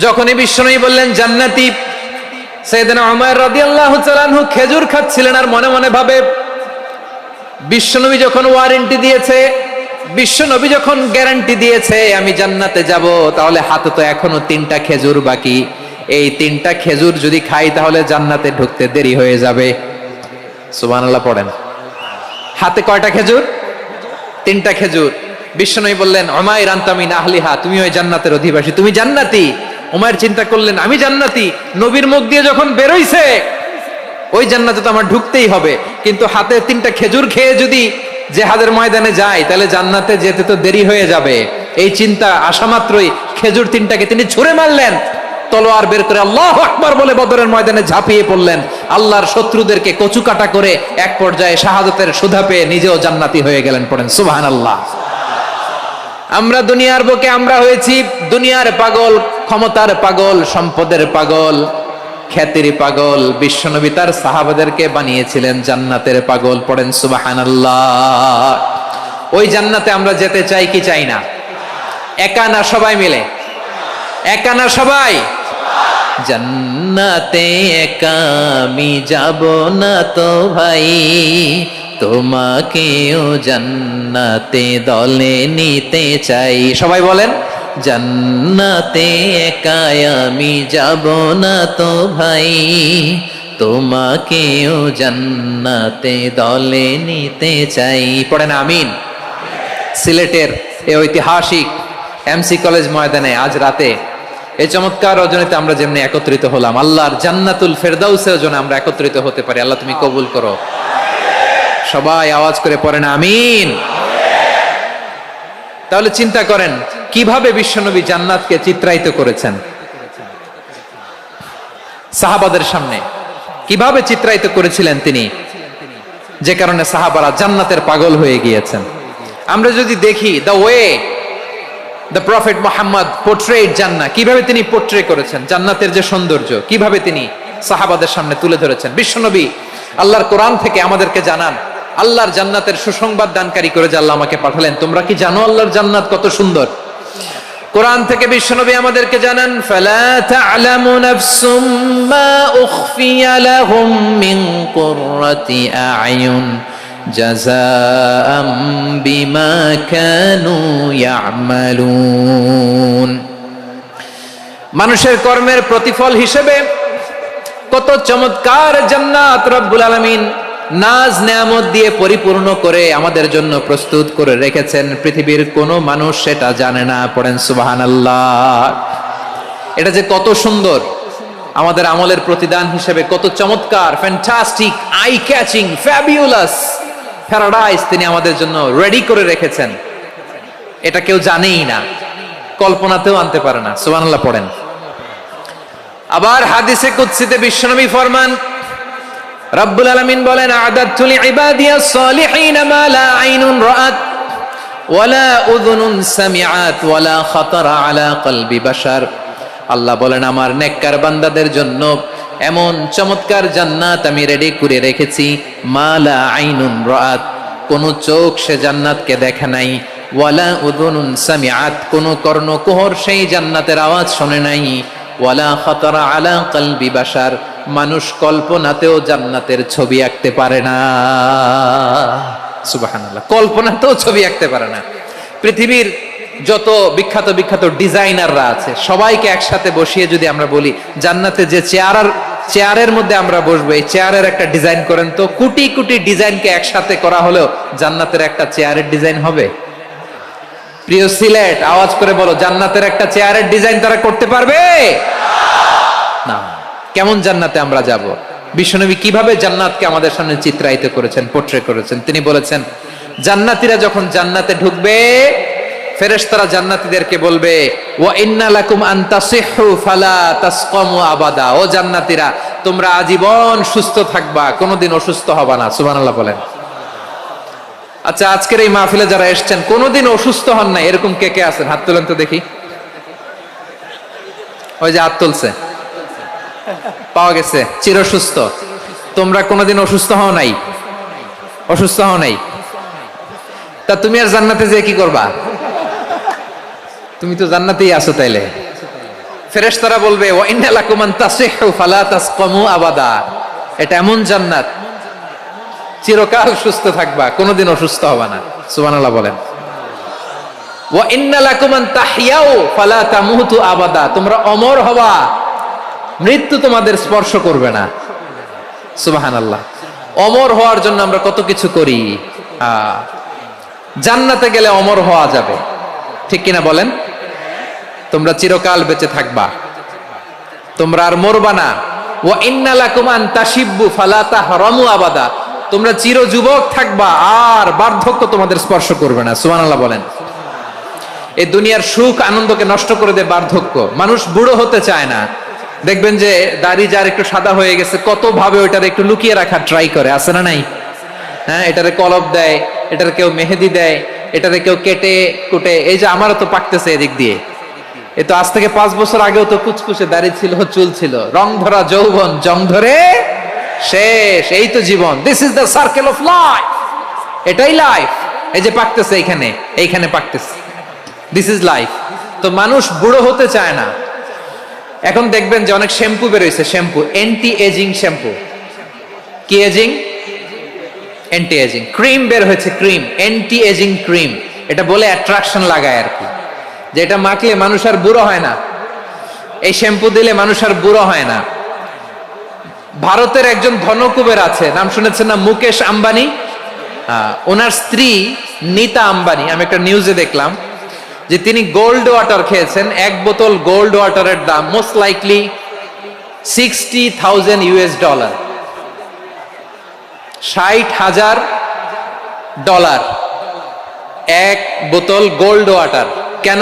যখনই বিশ্বনবী বললেন জান্নাতি, সাইয়েদনা উমার রাদিয়াল্লাহু তাআলা আনহু খেজুর খাচ্ছিলেন আর মনে মনে ভাবে, বিশ্বনবী যখন ওয়ারেন্টি দিয়েছে, বিশ্বনবী যখন গ্যারান্টি দিয়েছে আমি জান্নাতে যাব, তাহলে হাতে তো এখনো 3টা খেজুর বাকি। এই 3টা খেজুর যদি খাই তাহলে জান্নাতে ঢুকতে দেরি হয়ে যাবে। সুবহানাল্লাহ পড়েন। হাতে কয়টা খেজুর? 3টা খেজুর। বিশ্বনবী বললেন উমাইর আনতা মিন আহলিহা, তুমি ওই জান্নাতের অধিবাসী, তুমি জান্নাতি। উমাইর চিন্তা করলেন আমি জান্নাতি, নবীর মুখ দিয়ে যখন বেরোইছে ওই জান্নাতে তো আমার ঢুকতেই হবে, কিন্তু হাতে 3টা খেজুর খেয়ে যদি জিহাদের ময়দানে যাই তাহলে জান্নাতে যেতে তো দেরি হয়ে যাবে। এই চিন্তা আসা মাত্রই খেজুর 3টাকে তিনি ছুঁড়ে মারলেন, তলোয়ার বের করে আল্লাহু আকবার বলে বদরের ময়দানে ঝাঁপিয়ে পড়লেন। আল্লাহর শত্রুদেরকে কচুকাটা করে এক পর্যায়ে শাহাদাতের সুধা পেয়ে নিজেও জান্নাতি হয়ে গেলেন। পড়েন সুবহানাল্লাহ। আমরা দুনিয়ার বুকে আমরা হয়েছি দুনিয়ার পাগল, ক্ষমতার পাগল, সম্পদের পাগল, খ্যাতির পাগল। বিশ্বনবী তার সাহাবাদেরকে বানিয়েছিলেন জান্নাতের পাগল। পড়েন সুবহানাল্লাহ। ওই জান্নাতে আমরা যেতে চাই কি চাই না? একা না সবাই মিলে? একা না সবাই? জান্নাতে একা আমি যাব না তো ভাই, তোমাকেও জান্নাতে দলে নিতে চাই। সবাই বলেন জান্নাতে একা আমি যাব না তো ভাই, তোমাকেও জান্নাতে দলে নিতে চাই। পড়েন আমিন। সিলেটের এই ঐতিহাসিক এমসি কলেজ ময়দানে আজ রাতে এই চমৎকার রজনীতে আমরা যেমনি একত্রিত হলাম, আল্লাহর জান্নাতুল ফেরদাউসের জন্য আমরা একত্রিত হতে পারি। আল্লাহ তুমি কবুল করো। সবাই আওয়াজ করে পড়েন আমিন। তাহলে চিন্তা করেন কিভাবে বিশ্বনবী জান্নাতকে চিত্রায়িত করেছেন সাহাবাদের সামনে, কিভাবে চিত্রায়িত করেছিলেন তিনি, যে কারণে সাহাবারা জান্নাতের পাগল হয়ে গিয়েছেন। আমরা যদি দেখি the way the prophet Muhammad portrait জান্নাত, কিভাবে তিনি পোর্ট্রে করেছেন জান্নাতের যে সৌন্দর্য, কিভাবে তিনি সাহাবাদের সামনে তুলে ধরেছেন। বিশ্বনবী আল্লাহর কোরআন থেকে আমাদেরকে জানান আল্লাহর জান্নাতের সুসংবাদ দানকারী করে যে আল্লাহ আমাকে পাঠালেন। তোমরা কি জানো আল্লাহর জান্নাত কত সুন্দর? কোরআন থেকে বিশ্বনবী আমাদেরকে জানান ফালা তা'লামু নাফসুম মা উখফিয়া লাহুম মিন কুররাতি আ'য়ুন জাযাআম বিমা কানু ইয়া'মালুন। মানুষের কর্মের প্রতিফল হিসেবে কত চমৎকার জান্নাত রব্বুল আলামিন নাজ নেয়ামত দিয়ে পরিপূর্ণ করে আমাদের জন্য প্রস্তুত করে রেখেছেন। পৃথিবীর কোনো মানুষ সেটা জানে না। পড়েন সুবহানাল্লাহ। এটা যে কত সুন্দর, আমাদের আমলের প্রতিদান হিসেবে কত চমৎকার, fantastic, eye catching, fabulous paradise তিনি আমাদের জন্য রেডি করে রেখেছেন। এটা কেউ জানেই না, কল্পনাতেও আনতে পারে না। সুবহানাল্লাহ পড়েন। আবার হাদিসে কুদসিতে বিশ্বনবী ফরমান, রব্বুল আলামিন বলেন আ'দাতু লিইবাদিয়াস সালিহিন মা লা আইনুন রাআত ওয়ালা উযুনুন সামিআত ওয়ালা খাতারা আলা কলবি বাশার। আল্লাহ বলেন আমার নেককার বান্দাদের জন্য এমন চমৎকার জান্নাত আমি রেডি করে রেখেছি, মা লা আইনুন রাআত, কোন চোখ সে জান্নাতকে দেখে নাই, ওয়ালা উযুনুন সামিআত, কোন কর্ণকুহর সেই জান্নাতের আওয়াজ শুনে নাই, ওয়ালা খাতারা আলা কলবি বাশার, মানুষ কল্পনাতেও জান্নাতের ছবি আঁকতে পারে না। সুবহানাল্লাহ, কল্পনাতেও ছবি আঁকতে পারে না। পৃথিবীর যত বিখ্যাত বিখ্যাত ডিজাইনাররা আছে সবাইকে একসাথে বসিয়ে যদি আমরা বলি জান্নাতে যে চেয়ারের মধ্যে আমরা বসবো, এই চেয়ারের একটা ডিজাইন করেন তো, কোটি কোটি ডিজাইনকে একসাথে করা হলেও জান্নাতের একটা চেয়ারের ডিজাইন হবে? প্রিয় সিলেট, আওয়াজ করে বলো, জান্নাতের একটা চেয়ারের ডিজাইন তারা করতে পারবে না। কেমন জান্নাতে আমরা যাব? বিশ্বনবী কিভাবে জান্নাতকে আমাদের সামনে চিত্রায়িত করেছেন, পোর্ট্রে করেছেন। তিনি বলেছেন জান্নাতীরা যখন জান্নাতে ঢুকবে ফেরেশতারা জান্নাতীদেরকে বলবে ওয়া ইন্না লাকুম আন তাসিহু ফালা তাসকামু আবাদা, ও জান্নাতীরা তোমরা আজীবন সুস্থ থাকবা, কোনোদিন অসুস্থ হবা না। সুবহানাল্লাহ বলেন। আচ্ছা, আজকের এই মাহফিলে যারা এসেছেন কোনোদিন অসুস্থ হন নাই এরকম কে কে আছেন? হাত তোলেন তো দেখি। ওই যে হাত তুলছে, পাওয়া গেছে, চিরসুস্থ। তোমরা কোনোদিন অসুস্থ হও নাই? অসুস্থ হও নাই? তা তুমি আর জান্নাতে যে কি করবা? তুমি তো জান্নাতেই আছো তাইলে। ফেরেশতারা বলবে ওয়া ইন্না লাকুম আন তাসিহু ফালা তাসকামু আবাদা। এটা এমন জান্নাত, চিরকাল সুস্থ থাকবা, কোনোদিন অসুস্থ হবা না। সুবহানাল্লাহ বলেন। ওয়া ইন্না লাকুম আন তাহইয়াউ ফালা তামুতু আবাদা। তোমরা অমর হবা, মৃত্যু তোমাদের স্পর্শ করবে না। সুবহানাল্লাহ। অমর হওয়ার জন্য আমরা কত কিছু করি। জান্নাতে গেলে অমর হওয়া যাবে, ঠিক কিনা বলেন? তোমরা চিরকাল বেঁচে থাকবা, তোমরা আর মরবা না। ওয়া ইন্না লাকুম আন তাশিব্বু ফালা তাহরামু আবাদা। তোমরা চির যুবক থাকবা, আর বার্ধক্য তোমাদের স্পর্শ করবে না। সুবহানাল্লাহ বলেন। এই দুনিয়ার সুখ আনন্দকে নষ্ট করে দেয় বার্ধক্য। মানুষ বুড়ো হতে চায় না। দেখবেন যে দাড়ি যার একটু সাদা হয়ে গেছে, কত ভাবে ওইটার একটু লুকিয়ে রাখার ট্রাই করে, আছে না নাই? হ্যাঁ, এটারে কলপ দেয়, এটার কেউ মেহেদি দেয়, এটারে কেউ কেটে কুটে। এই যে আমারও তো পাকতেছে এদিক দিয়ে, এ তো আজ থেকে 5 বছর আগেও তো কুচকুচে দাড়ি ছিল, চুল ছিল, রং ধরা যৌবন, জং ধরে শেষ। এই তো জীবন। This is the circle of life. এটাই লাইফ। এই যে পাকতেছে এইখানে, এইখানে পাকতেছে, দিস ইজ লাইফ। তো মানুষ বুড়ো হতে চায় না। এখন দেখবেন যে অনেক শ্যাম্পু বেরোইছে, শ্যাম্পু অ্যান্টি এজিং শ্যাম্পু। কি এজিং? Anti aging. ক্রিম বের হয়েছে, ক্রিম, অ্যান্টি এজিং ক্রিম। এটা বলে অ্যাট্রাকশন লাগায় আর কি, যে এটা মাখলে মানুষ আর বুড়ো হয় না, এই শ্যাম্পু দিলে মানুষ আর বুড়ো হয় না। ভারতের একজন ধনকুবের আছে, নাম শুনেছেন না? মুকেশ আম্বানি। ওনার স্ত্রী নীতা আম্বানি, আমি একটা নিউজে দেখলাম যে তিনি গোল্ড ওয়াটার খেয়েছেন। 1 বোতল গোল্ড ওয়াটারের দাম মোস্ট লাইকলি $60,000, $60,000 এক বোতল গোল্ড ওয়াটার। কেন?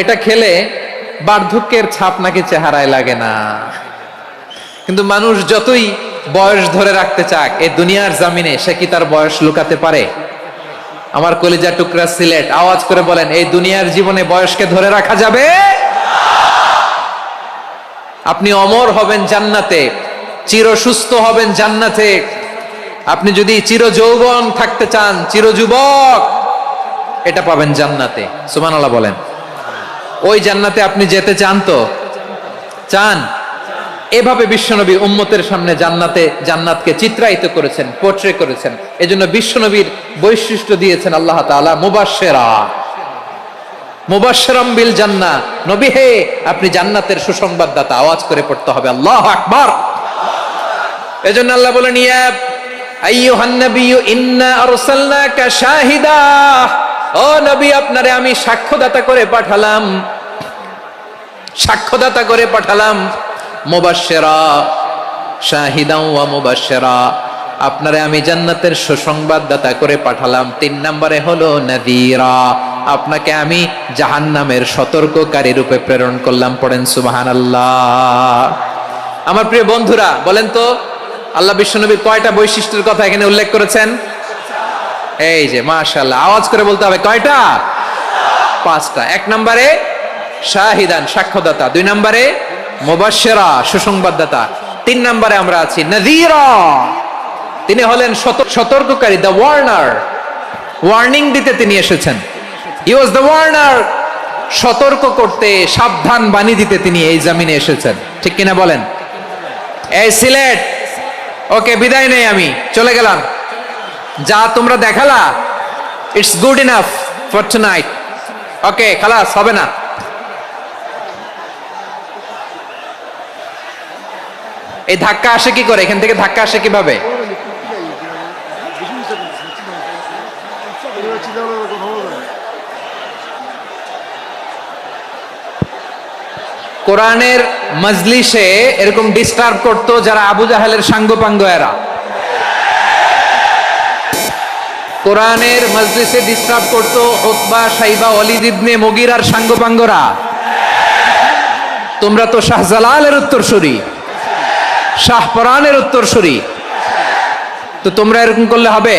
এটা খেলে বার্ধক্যের ছাপ নাকি চেহারায় লাগে না। কিন্তু মানুষ যতই বয়স ধরে রাখতে চাক এই দুনিয়ার জামিনে, সে কি তার বয়স লুকাতে পারে? আমার কলিজা টুকরা সিলেট, আওয়াজ করে বলেন, এই দুনিয়ার জীবনে বয়সকে ধরে রাখা যাবে? আপনি অমর হবেন জান্নাতে, চির সুস্থ হবেন জান্নাতে। আপনি যদি চির যৌবন থাকতে চান, চির যুবক, এটা পাবেন জান্নাতে। সুবহানাল্লাহ বলেন। ওই জান্নাতে আপনি যেতে চান তো? চান? এভাবে বিশ্বনবী উম্মতের সামনে জান্নাতকে চিত্রায়িত করেছেন, পোর্ট্রে করেছেন। এজন্য বিশ্বনবীর বৈশিষ্ট্য দিয়েছেন আল্লাহ তাআলা মুবাশশিরাম বিল জান্নাহ। নবী হে, আপনি জান্নাতের সুসংবাদদাতা। আওয়াজ করে পড়তে হবে আল্লাহু আকবার। এজন্য আল্লাহ বলেন, ইয়া আইয়ুহান নাবিয়্যু ইন্না আরসালনাকা শাহিদা। ও নবী, আপনারে আমি সাক্ষ্যদাতা করে পাঠালাম, সাক্ষ্যদাতা করে পাঠালাম। মুবাশশিরা, শাহিদাও ওয়া মুবাশশিরা, আপনারে আমি জান্নাতের সুসংবাদদাতা করে পাঠালাম। 3 নম্বরে হলো নাযীরা, আপনাকে আমি জাহান্নামের সতর্ককারী রূপে প্রেরণ করলাম। পড়েন সুবহানাল্লাহ। আমার প্রিয় বন্ধুরা, বলেন তো আল্লাহ বিশ্বনবীর কয়টা বৈশিষ্ট্যের কথা এখানে উল্লেখ করেছেন? এই যে মাশাআল্লাহ, আওয়াজ করে বলতে হবে, কয়টা? 5টা। 1 নম্বরে শাহিদান, সাক্ষ্যদাতা। 2 নম্বরে মুবাশশিরা, সুসংবাদদাতা। 3 নম্বরে আমরা আছি নাযীরা, তিনি হলেন সতর্ককারী, দ্য ওয়ার্নার। ওয়ার্নিং দিতে তিনি এসেছেন। হি ওয়াজ দ্য ওয়ার্নার, সতর্ক করতে, সাবধান বাণী দিতে তিনি এই জমিনে এসেছেন। ঠিক কিনা বলেন? এই সিলেট, ওকে, বিদায় নেই, আমি চলে গেলাম। যা তোমরা দেখালা, it's good enough for tonight. Okay, খালাস, হবে না। এই ধাক্কা আসে কি করে? এখান থেকে ধাক্কা আসে কিভাবে? কোরআনের মজলিসে এরকম ডিস্টার্ব করতো যারা আবু জাহেলের সাঙ্গপাঙ্গ এরা। কোরআনের মজলিসে ডিস্টার্ব করতো উতবা, শাইবা, ওয়ালিদ ইবনে মুগীরার সাঙ্গপাঙ্গরা। তোমরা তো শাহজালালের উত্তরসূরি, শাহপরানের উত্তরসূরি, তো তোমরা এরকম করলে হবে?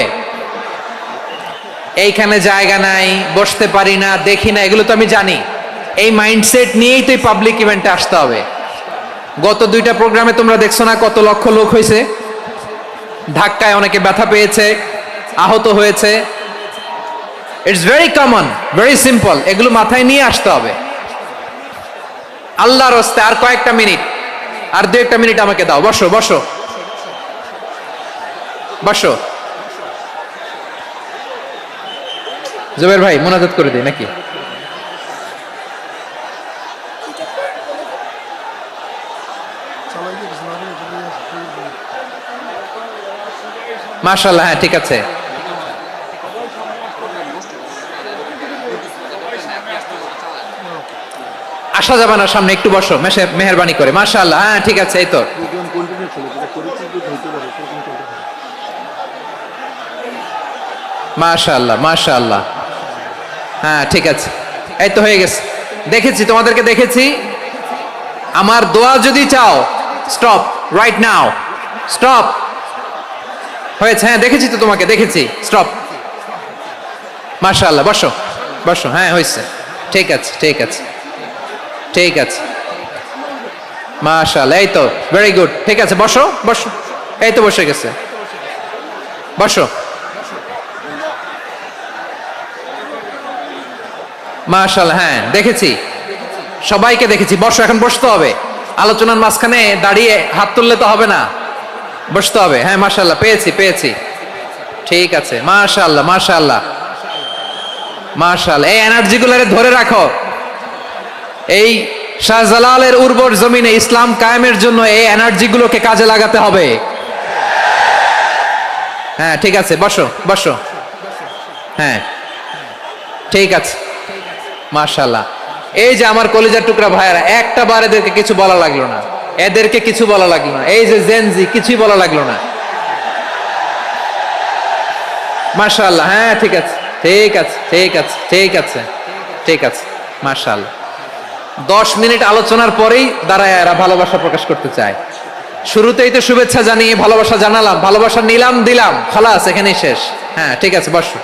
এইখানে জায়গা নাই, বসতে পারি না, দেখি না, এগুলো তো আমি জানি। এই মাইন্ডসেট নিয়েই তো পাবলিক ইভেন্টে আসতে হবে। গত 2টা প্রোগ্রামে তোমরা দেখছো না কত লক্ষ লোক হয়েছে, ধাক্কায় অনেকে ব্যথা পেয়েছে, আহত হয়েছে। It's very common, very simple. এগুলো মাথায় নিয়ে আসতে হবে। আল্লাহর রাস্তায় আর কয়েকটা মিনিট, আর 2-1 মিনিট আমাকে দাও। বসো বসো বসো। জুবের ভাই মোনাজাত করে দিই নাকি? মাশাআল্লাহ, হ্যাঁ ঠিক আছে। আসা যাবে না সামনে, একটু বসো মেহেরবানি করে। মাশাআল্লাহ, হ্যাঁ ঠিক আছে। এই তো মাশাআল্লাহ মাশাআল্লাহ, হ্যাঁ ঠিক আছে। এই তো হয়ে গেছে। দেখেছি তোমাদেরকে, দেখেছি। আমার দোয়া যদি চাও, স্টপ রাইট নাও, স্টপ। হয়েছে, হ্যাঁ দেখেছি তো তোমাকে, দেখেছি। স্টপ। মাশাআল্লাহ, বসো বসো। হ্যাঁ হয়েছে, ঠিক আছে ঠিক আছে ঠিক আছে। মাশাআল্লাহ, এই তো ভেরি গুড। ঠিক আছে, বসো বসো। এই তো বসে গেছে, বসো। মাশাআল্লাহ, হ্যাঁ দেখেছি, সবাইকে দেখেছি। বসো, এখন বসতে হবে। আলোচনার মাঝখানে দাঁড়িয়ে হাত তুললে তো হবে না, বসতে হবে। হ্যাঁ মাশাআল্লাহ, পেয়েছি পেয়েছি। ঠিক আছে, মাশাআল্লাহ মাশাআল্লাহ মাশাআল্লাহ। এই এনার্জি গুলারে ধরে রাখো। এই শাহজালালের উর্বর জমিনে ইসলাম কায়েমের জন্য এই এনার্জি গুলোকে কাজে লাগাতে হবে। হ্যাঁ ঠিক আছে, বসো বসো। হ্যাঁ ঠিক আছে, মাশাআল্লাহ। এই যে আমার কলিজার টুকরা ভাইয়েরা, একটা বার এদেরকে কিছু বলা লাগলো না, এদেরকে কিছু বলা লাগলো না। এই যে জেনজি, কিছুই বলা লাগলো না। মাশাআল্লাহ, হ্যাঁ ঠিক আছে ঠিক আছে ঠিক আছে ঠিক আছে ঠিক আছে। মাশাআল্লাহ। 10 মিনিট আলোচনার পরেই দাঁড়ায় এরা ভালোবাসা প্রকাশ করতে চায়। শুরুতেই তো শুভেচ্ছা জানিয়ে ভালোবাসা জানালাম, ভালোবাসা নিলাম, দিলাম, খালাস, এখানেই শেষ। হ্যাঁ ঠিক আছে, বসো।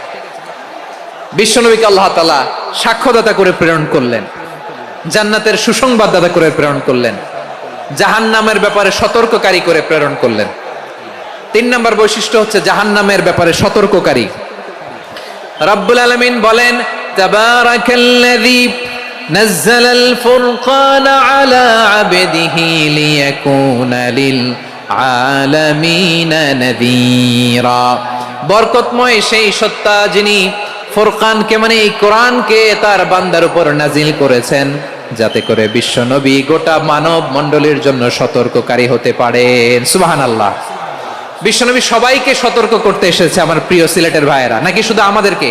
বিশ্বনবীকে আল্লাহ তাআলা সাক্ষ্যদাতা করে প্রেরণ করলেন, জান্নাতের সুসংবাদদাতা করে প্রেরণ করলেন, জাহান্নামের ব্যাপারে সতর্ককারী করে প্রেরণ করলেন। 3 নম্বর বৈশিষ্ট্য হচ্ছে জাহান্নামের ব্যাপারে সতর্ককারী। রব্বুল আলামিন বলেন, তাবারাকাল্লাযী নাযালাল ফুরকানা আলা আবদিহি লিয়াকুনা লিল আলামিনা নাযীরা। বরকতময় সেই সত্তা যিনি ফুরকানকে, মানে এই কোরআনকে তার বান্দার উপর নাজিল করেছেন, যাতে করে বিশ্ব নবী গোটা মানব মণ্ডলীর জন্য সতর্ককারী হতে পারেন। সুবহানাল্লাহ। বিশ্বনবী সবাইকে সতর্ক করতে এসেছে, আমার প্রিয় সিলেটের ভাইয়েরা। নাকি শুধু আমাদেরকে?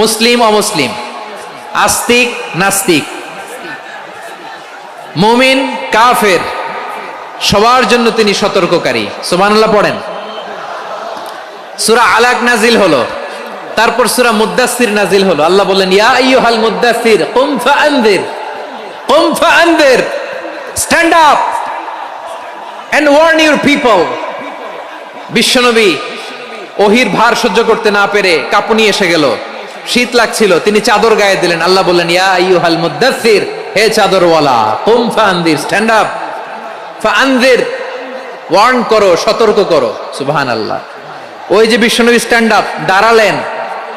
মুসলিম অমুসলিম, আস্তিক নাস্তিক, মুমিন কাফের, সবার জন্য তিনি সতর্ককারী। সুবহানাল্লাহ পড়েন। সূরা আলাক নাজিল হলো, তারপর সূরা মুদ্দাসসির নাজিল হলো। আল্লাহ বলেন, ইয়া আইয়ুহাল মুদ্দাসসির কুম ফাআনযির, কুম ফাআনযির, stand up and warn your people. বিশ্বনবী ওহির ভার সহ্য করতে না পেরে কাঁপুনি এসে গেল, শীত লাগছিল, তিনি চাদর গায়ে দিলেন। আল্লাহ বললেন, ইয়া আইয়ুহাল মুদ্দাসসির, হে চাদরওয়ালা, কুম ফাআনযির, স্ট্যান্ড আপ, ফাআনযির, ওয়ার্ন করো, সতর্ক করো। সুবহানাল্লাহ। ওই যে বিশ্বনবী স্ট্যান্ড আপ, দাঁড়ালেন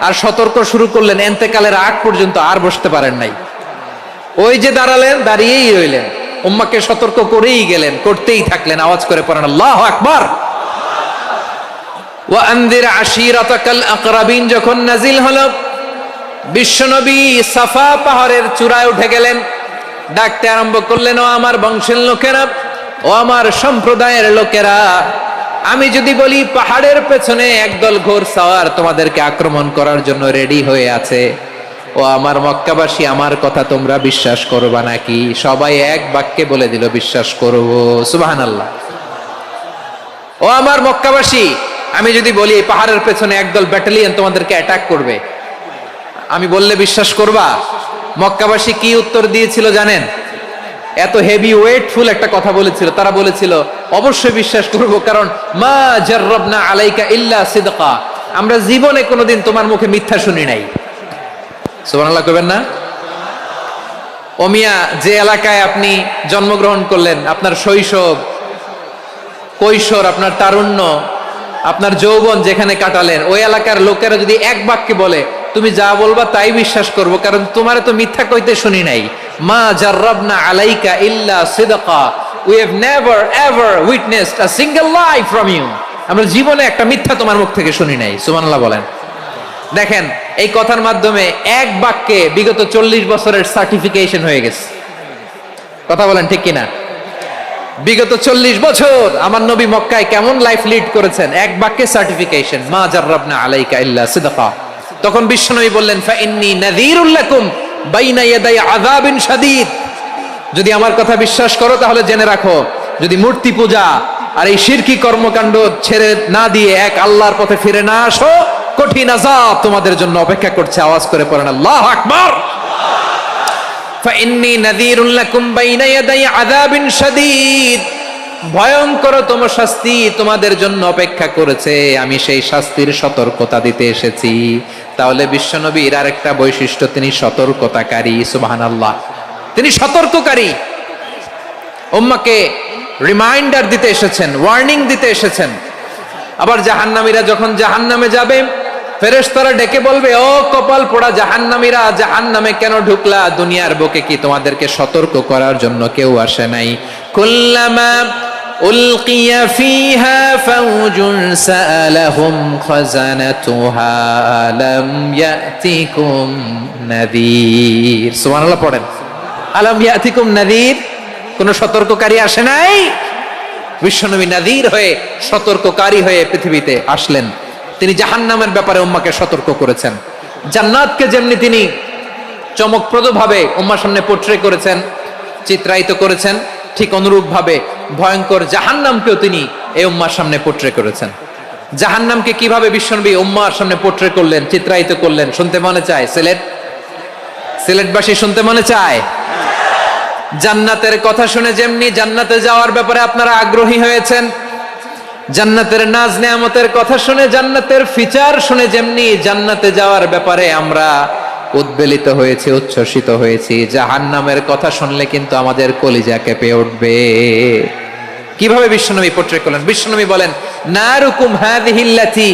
আর সতর্ক শুরু করলেন, এন্তেকালের আগ পর্যন্ত আর বসতে পারেন নাই। ওই যে দাঁড়ালেন, দাঁড়িয়েই রইলেন, উম্মাকে সতর্ক করেই গেলেন, করতেই থাকলেন। আওয়াজ করে পড়েন আল্লাহু আকবার। ওয়া আনযির আশীরাতাকাল আকরাবিন যখন নাজিল হলো, বিশ্বনবী সাফা পাহাড়ের চূড়ায় উঠে গেলেন, ডাকতে আরম্ভ করলেন, ও আমার বংশের লোকেরা, ও আমার সম্প্রদায়ের লোকেরা, আমি যদি বলি পাহাড়ের পেছনে একদল ঘোড়সাওয়ার তোমাদেরকে আক্রমণ করার জন্য রেডি হয়ে আছে, ও আমার মক্কাবাসী, আমার কথা তোমরা বিশ্বাস করবা নাকি? সবাই এক বাক্যে বলে দিল, বিশ্বাস করব। সুবহানাল্লাহ। ও আমার মক্কাবাসী, আমি যদি বলি এই পাহাড়ের পেছনে একদল ব্যাটালিয়ন তোমাদেরকে অ্যাটাক করবে, আমি বললে বিশ্বাস করবা? মক্কাবাসী কি উত্তর দিয়েছিল জানেন? এত হেভি ওয়েটফুল একটা কথা বলেছিল। তারা বলেছিল, অবশ্যই বিশ্বাস করব, কারণ মা জাররাবনা আলাইকা ইল্লা সিদকা, আমরা জীবনে কোনোদিন তোমার মুখে মিথ্যা শুনি নাই। সুবহানাল্লাহ কইবেন না? ও মিয়া, যে এলাকায় আপনি জন্মগ্রহণ করলেন, আপনার শৈশব, কৈশোর, আপনার তারুণ্য, আপনার যৌবন যেখানে কাটালেন, ওই এলাকার লোকেরা যদি এক বাক্যে বলে তুমি যা বলবা তাই বিশ্বাস করব, কারণ তোমারে তো মিথ্যা কইতে শুনি নাই। মা জাররাবনা আলাইকা ইল্লা সিদকা, we have never ever witnessed a single lie from you. আমরা জীবনে একটা মিথ্যা তোমার মুখ থেকে শুনি নাই। সুবহানাল্লাহ বলেন। দেখেন, এই কথার মাধ্যমে এক বাক্যে বিগত 40 বছরের সার্টিফিকেশন হয়ে গেছে। কথা বলেন ঠিক কিনা? বিগত 40 বছর আমার নবী মক্কায় কেমন লাইফ লিড করেছেন, এক বাক্যে সার্টিফিকেশন, মা জাররাবনা আলাইকা ইল্লা সিদকা। তখন বিশ্বনবী বললেন, ফা ইন্নী নাযীরুল লাকুম বাইনা ইয়াদাই আযাবিন শাদীদ। যদি আমার কথা বিশ্বাস করো তাহলে জেনে রাখো, যদি মূর্তি পূজা আর এই শিরকি কর্মকাণ্ড ছেড়ে না দিয়ে এক আল্লাহর পথে ফিরে না আসো, কঠিন আযাব তোমাদের জন্য অপেক্ষা করছে। আওয়াজ করে পড়েন আল্লাহু আকবার। ফাইন্নী নাযীরুল লাকুম বাইনা ইয়াদাই আযাবিন শাদীদ। ভয়ঙ্করতম শাস্তি তোমাদের জন্য অপেক্ষা করেছে, আমি সেই শাস্তির সতর্কতা দিতে এসেছি। তাহলে বিশ্বনবীর আরেকটা বৈশিষ্ট্য, তিনি সতর্কতাকারী। সুবহানাল্লাহ, তিনি সতর্ককারী। উম্মাহকে রিমাইন্ডার দিতে এসেছেন, ওয়ার্নিং দিতে এসেছেন। আবার জাহান্নামীরা যখন জাহান্নামে যাবে, ফেরেশতারা ডেকে বলবে, ও কপাল পোড়া জাহান্নামীরা, জাহান্নামে কেন ঢুকলা? দুনিয়ার বুকে কি তোমাদেরকে সতর্ক করার জন্য কেউ আসে নাই? কুল্লামা উলকিয়া ফিহা ফাওজুন সাআলাহুম খাজানাতুহা আলাম ইয়াতিকুম নাযীর। সুবহানাল্লাহ পড়েন। আলাম ইয়াতিকুম নাযীর, কোন সতর্ককারী আসে নাই? বিশ্বনবী নাযীর হয়ে, সতর্ককারী হয়ে পৃথিবীতে আসলেন। তিনি জাহান্নামের ব্যাপারে উম্মাহকে সতর্ক করেছেন। জান্নাতকে যেমনি তিনি চমকপ্রদভাবে উম্মাহর সামনে পোট্রে করেছেন, চিত্রায়িত করেছেন, ঠিক অনুরূপ ভাবে ভয়ঙ্কর জাহান্নামকেও তিনি এই উম্মাহর সামনে পোট্রে করেছেন। জাহান্নামকে কিভাবে বিশ্বনবী উম্মাহর সামনে পোট্রে করলেন, চিত্রায়িত করলেন, শুনতে মনে চায়? সিলেটবাসী শুনতে মনে চায়? জান্নাতের কথা শুনে যেমনি জান্নাতে যাওয়ার ব্যাপারে আপনারা আগ্রহী হয়েছেন, জান্নাতের নাজ নেয়ামতের কথা শুনে, জান্নাতের ফিচার শুনে যেমনি জান্নাতে যাওয়ার ব্যাপারে আমরা উদ্বেলিত হয়েছি, উচ্ছ্বসিত হয়েছি, জাহান্নামের কথা শুনলে কিন্তু আমাদের কলিজা কেঁপে উঠবে। কিভাবে বিশ্বনবী পোট্রে করলেন? বিশ্বনবী বলেন, নারুকুম হাযিহিল্লাতী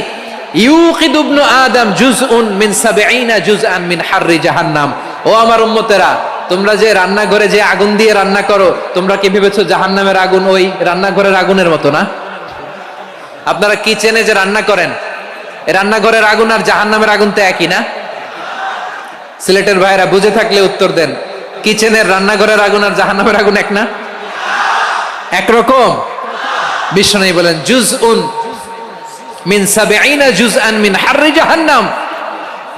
ইউকিদু ইবনু আদম জুজউন মিন ৭০ জুজআন মিন হাররি জাহান্নাম। ও আমার উম্মতেরা, তোমরা যে রান্নাঘরে যে আগুন দিয়ে রান্না করো, তোমরা কি ভেবেছো জাহান্নামের আগুন ওই রান্নাঘরের আগুনের মতো না? আপনারা কিচেনে যে রান্না করেন, রান্নাঘরের আগুন আর জাহান্নামের আগুন তো একই না? সিলেটের ভাইরা বুঝে থাকলে উত্তর দেন, কিচেনের রান্নাঘরের আগুন আর জাহান্নামের আগুন এক না? একরকম? বিশ্বনবী বলেন, জুজউন মিন ৭০ জুজআন মিন হাররি জাহান্নাম।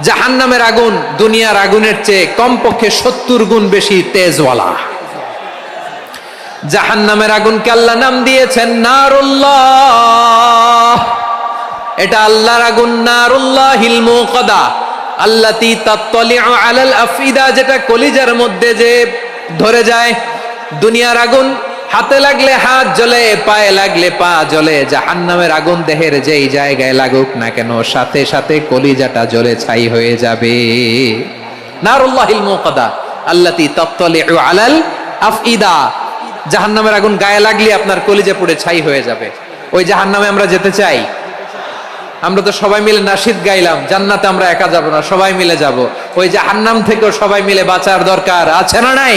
জাহান্নামের আগুন দুনিয়ার আগুনের চেয়ে কমপক্ষে ৭০ গুণ বেশি তেজওয়ালা। জাহান্নামের আগুনকে আল্লাহ নাম দিয়েছেন নারুল্লাহ। এটা আল্লাহর আগুন, নারুল্লাহিল মুকাদা আল্লাতী তাত্তালিউ আলাল আফইদা, যেটা কলিজার মধ্যে যে ধরে যায়। দুনিয়ার আগুন হাতে লাগলে হাত জ্বলে, পায়ে লাগলে পা জ্বলে। জাহান্নামের আগুন দেহের যেই জায়গায় লাগুক না কেন, সাথে সাথে কলিজাটা জ্বলে ছাই হয়ে যাবে। নারুল্লাহিল মুকাদা আল্লাতী তাত্তালিউ আলাল আফইদা। জাহান্নামের আগুন গায়ে লাগলে আপনার কলিজা পুড়ে ছাই হয়ে যাবে। ওই জাহান্নামে আমরা যেতে চাই? আমরা তো সবাই মিলে নাশিদ গাইলাম, জান্নাতে আমরা একা যাব না, সবাই মিলে যাব। ওই জাহান্নাম থেকেও সবাই মিলে বাঁচার দরকার আছে না নাই?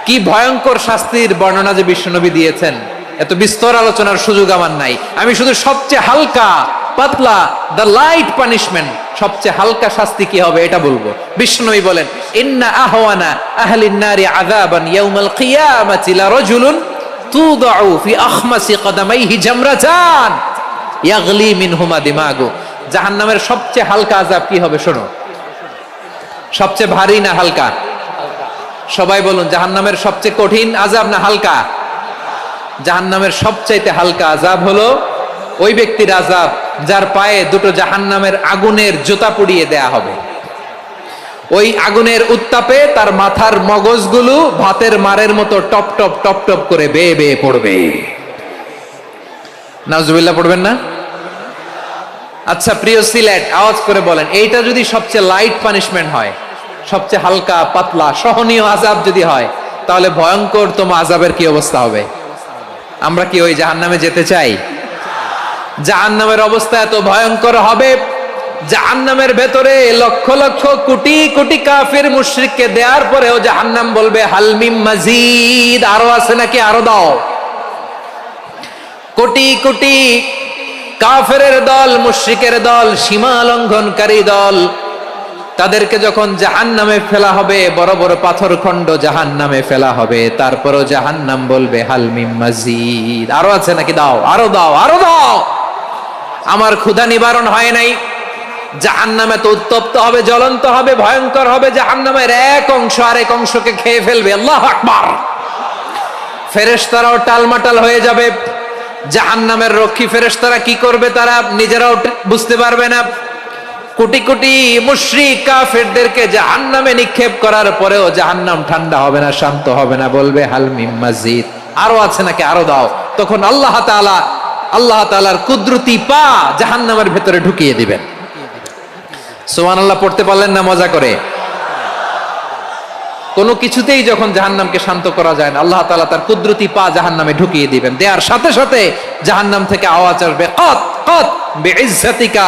কি ভয়ঙ্কর শাস্তির বর্ণনা যে বিশ্বনবী দিয়েছেন, এত বিস্তর আলোচনার সুযোগ আমার নাই। আমি শুধু সবচেয়ে হালকা পাতলা, দ্য লাইট পানিশমেন্ট, সবচেয়ে হালকা শাস্তি কি হবে এটা বলবো। বিশ্বনবী বলেন, ইন্না আহওয়ানা আহলিন নারি আযাবান ইয়াউমাল কিয়ামাতি লা রাজুলুন তুদাউ ফি আখমাসি কদামাইহি জামরাতান ইয়াগলি মিনহুমা দিমাগু। জাহান্নামের সবচেয়ে হালকা আযাব কি হবে শোনো। সবচেয়ে ভারী না হালকা? সবাই বলুন, জাহান্নামের সবচেয়ে কঠিন আযাব না হালকা? জাহান্নামের সবচাইতে হালকা আযাব হলো ওই ব্যক্তির আযাব যার পায়ে দুটো জাহান্নামের আগুনের জুতা পুড়িয়ে দেয়া হবে। ওই আগুনের উত্তাপে তার মাথার মগজগুলো ভাতের মারের মতো টপ টপ টপ টপ করে বেয়ে বেয়ে পড়বে। নাউজুবিল্লাহ পড়বেন না? আচ্ছা প্রিয় সিলেট, আওয়াজ করে বলেন, এইটা যদি সবচেয়ে লাইট পানিশমেন্ট হয়, সবচেয়ে হালকা পাতলা সহনীয় আযাব যদি হয়, তাহলে ভয়ঙ্কর তোমা আযাবের কি অবস্থা হবে? আমরা কি ওই জাহান্নামে যেতে চাই? জাহান্নামের অবস্থা এত ভয়ঙ্কর হবে, জাহান্নামের ভেতরে লক্ষ লক্ষ কোটি কোটি কাফির মুশরিককে দেওয়ার পরেও জাহান্নাম বলবে হাল মিম মাজিদ, আরো আছে নাকি, আরো দাও। কোটি কোটি কাফেরের দল, মুশরিকের দল, সীমা লঙ্ঘনকারী দল, তাদেরকে যখন জাহান্নামে ফেলা হবে, বড় বড় পাথর খণ্ড জাহান্নামে ফেলা হবে, তারপরও জাহান্নাম বলবে হাল মিম মাজিদ, আরো আছে নাকি, দাও, আরো দাও, আরো দাও। আমার ক্ষুধা নিবারণ হয় নাই। জাহান্নামে তো উত্তপ্ত হবে, জ্বলন্ত হবে, ভয়ঙ্কর হবে। জাহান্নামের এক অংশ আরেক অংশকে খেয়ে ফেলবে। আল্লাহু আকবার। ফেরেশতারাও টালমাটাল হয়ে যাবে। জাহান্নামের রক্ষী ফেরেশতারা কি করবে তারা নিজেরাও বুঝতে পারবে না। কোটি কোটি মুশরিক কাফেরদেরকে জাহান্নামে নিক্ষেপ করার পরেও জাহান্নাম ঠান্ডা হবে না, শান্ত হবে না, বলবে হাল মিম মাজিদ, আরো আছে নাকি, আরো দাও। তখন আল্লাহ তাআলার কুদরতি পা জাহান্নামের ভেতরে ঢুকিয়ে দিবেন। সুবহানাল্লাহ পড়তে পারলেন না মজা করে? কোনো কিছুতেই যখন জাহান্নামকে শান্ত করা যায় না, আল্লাহ তাআলা তার কুদরতি পা জাহান্নামে ঢুকিয়ে দিবেন। দেয়ার সাথে সাথে জাহান্নাম থেকে আওয়াজ আসবে, কত কত বিইজ্জাতিকা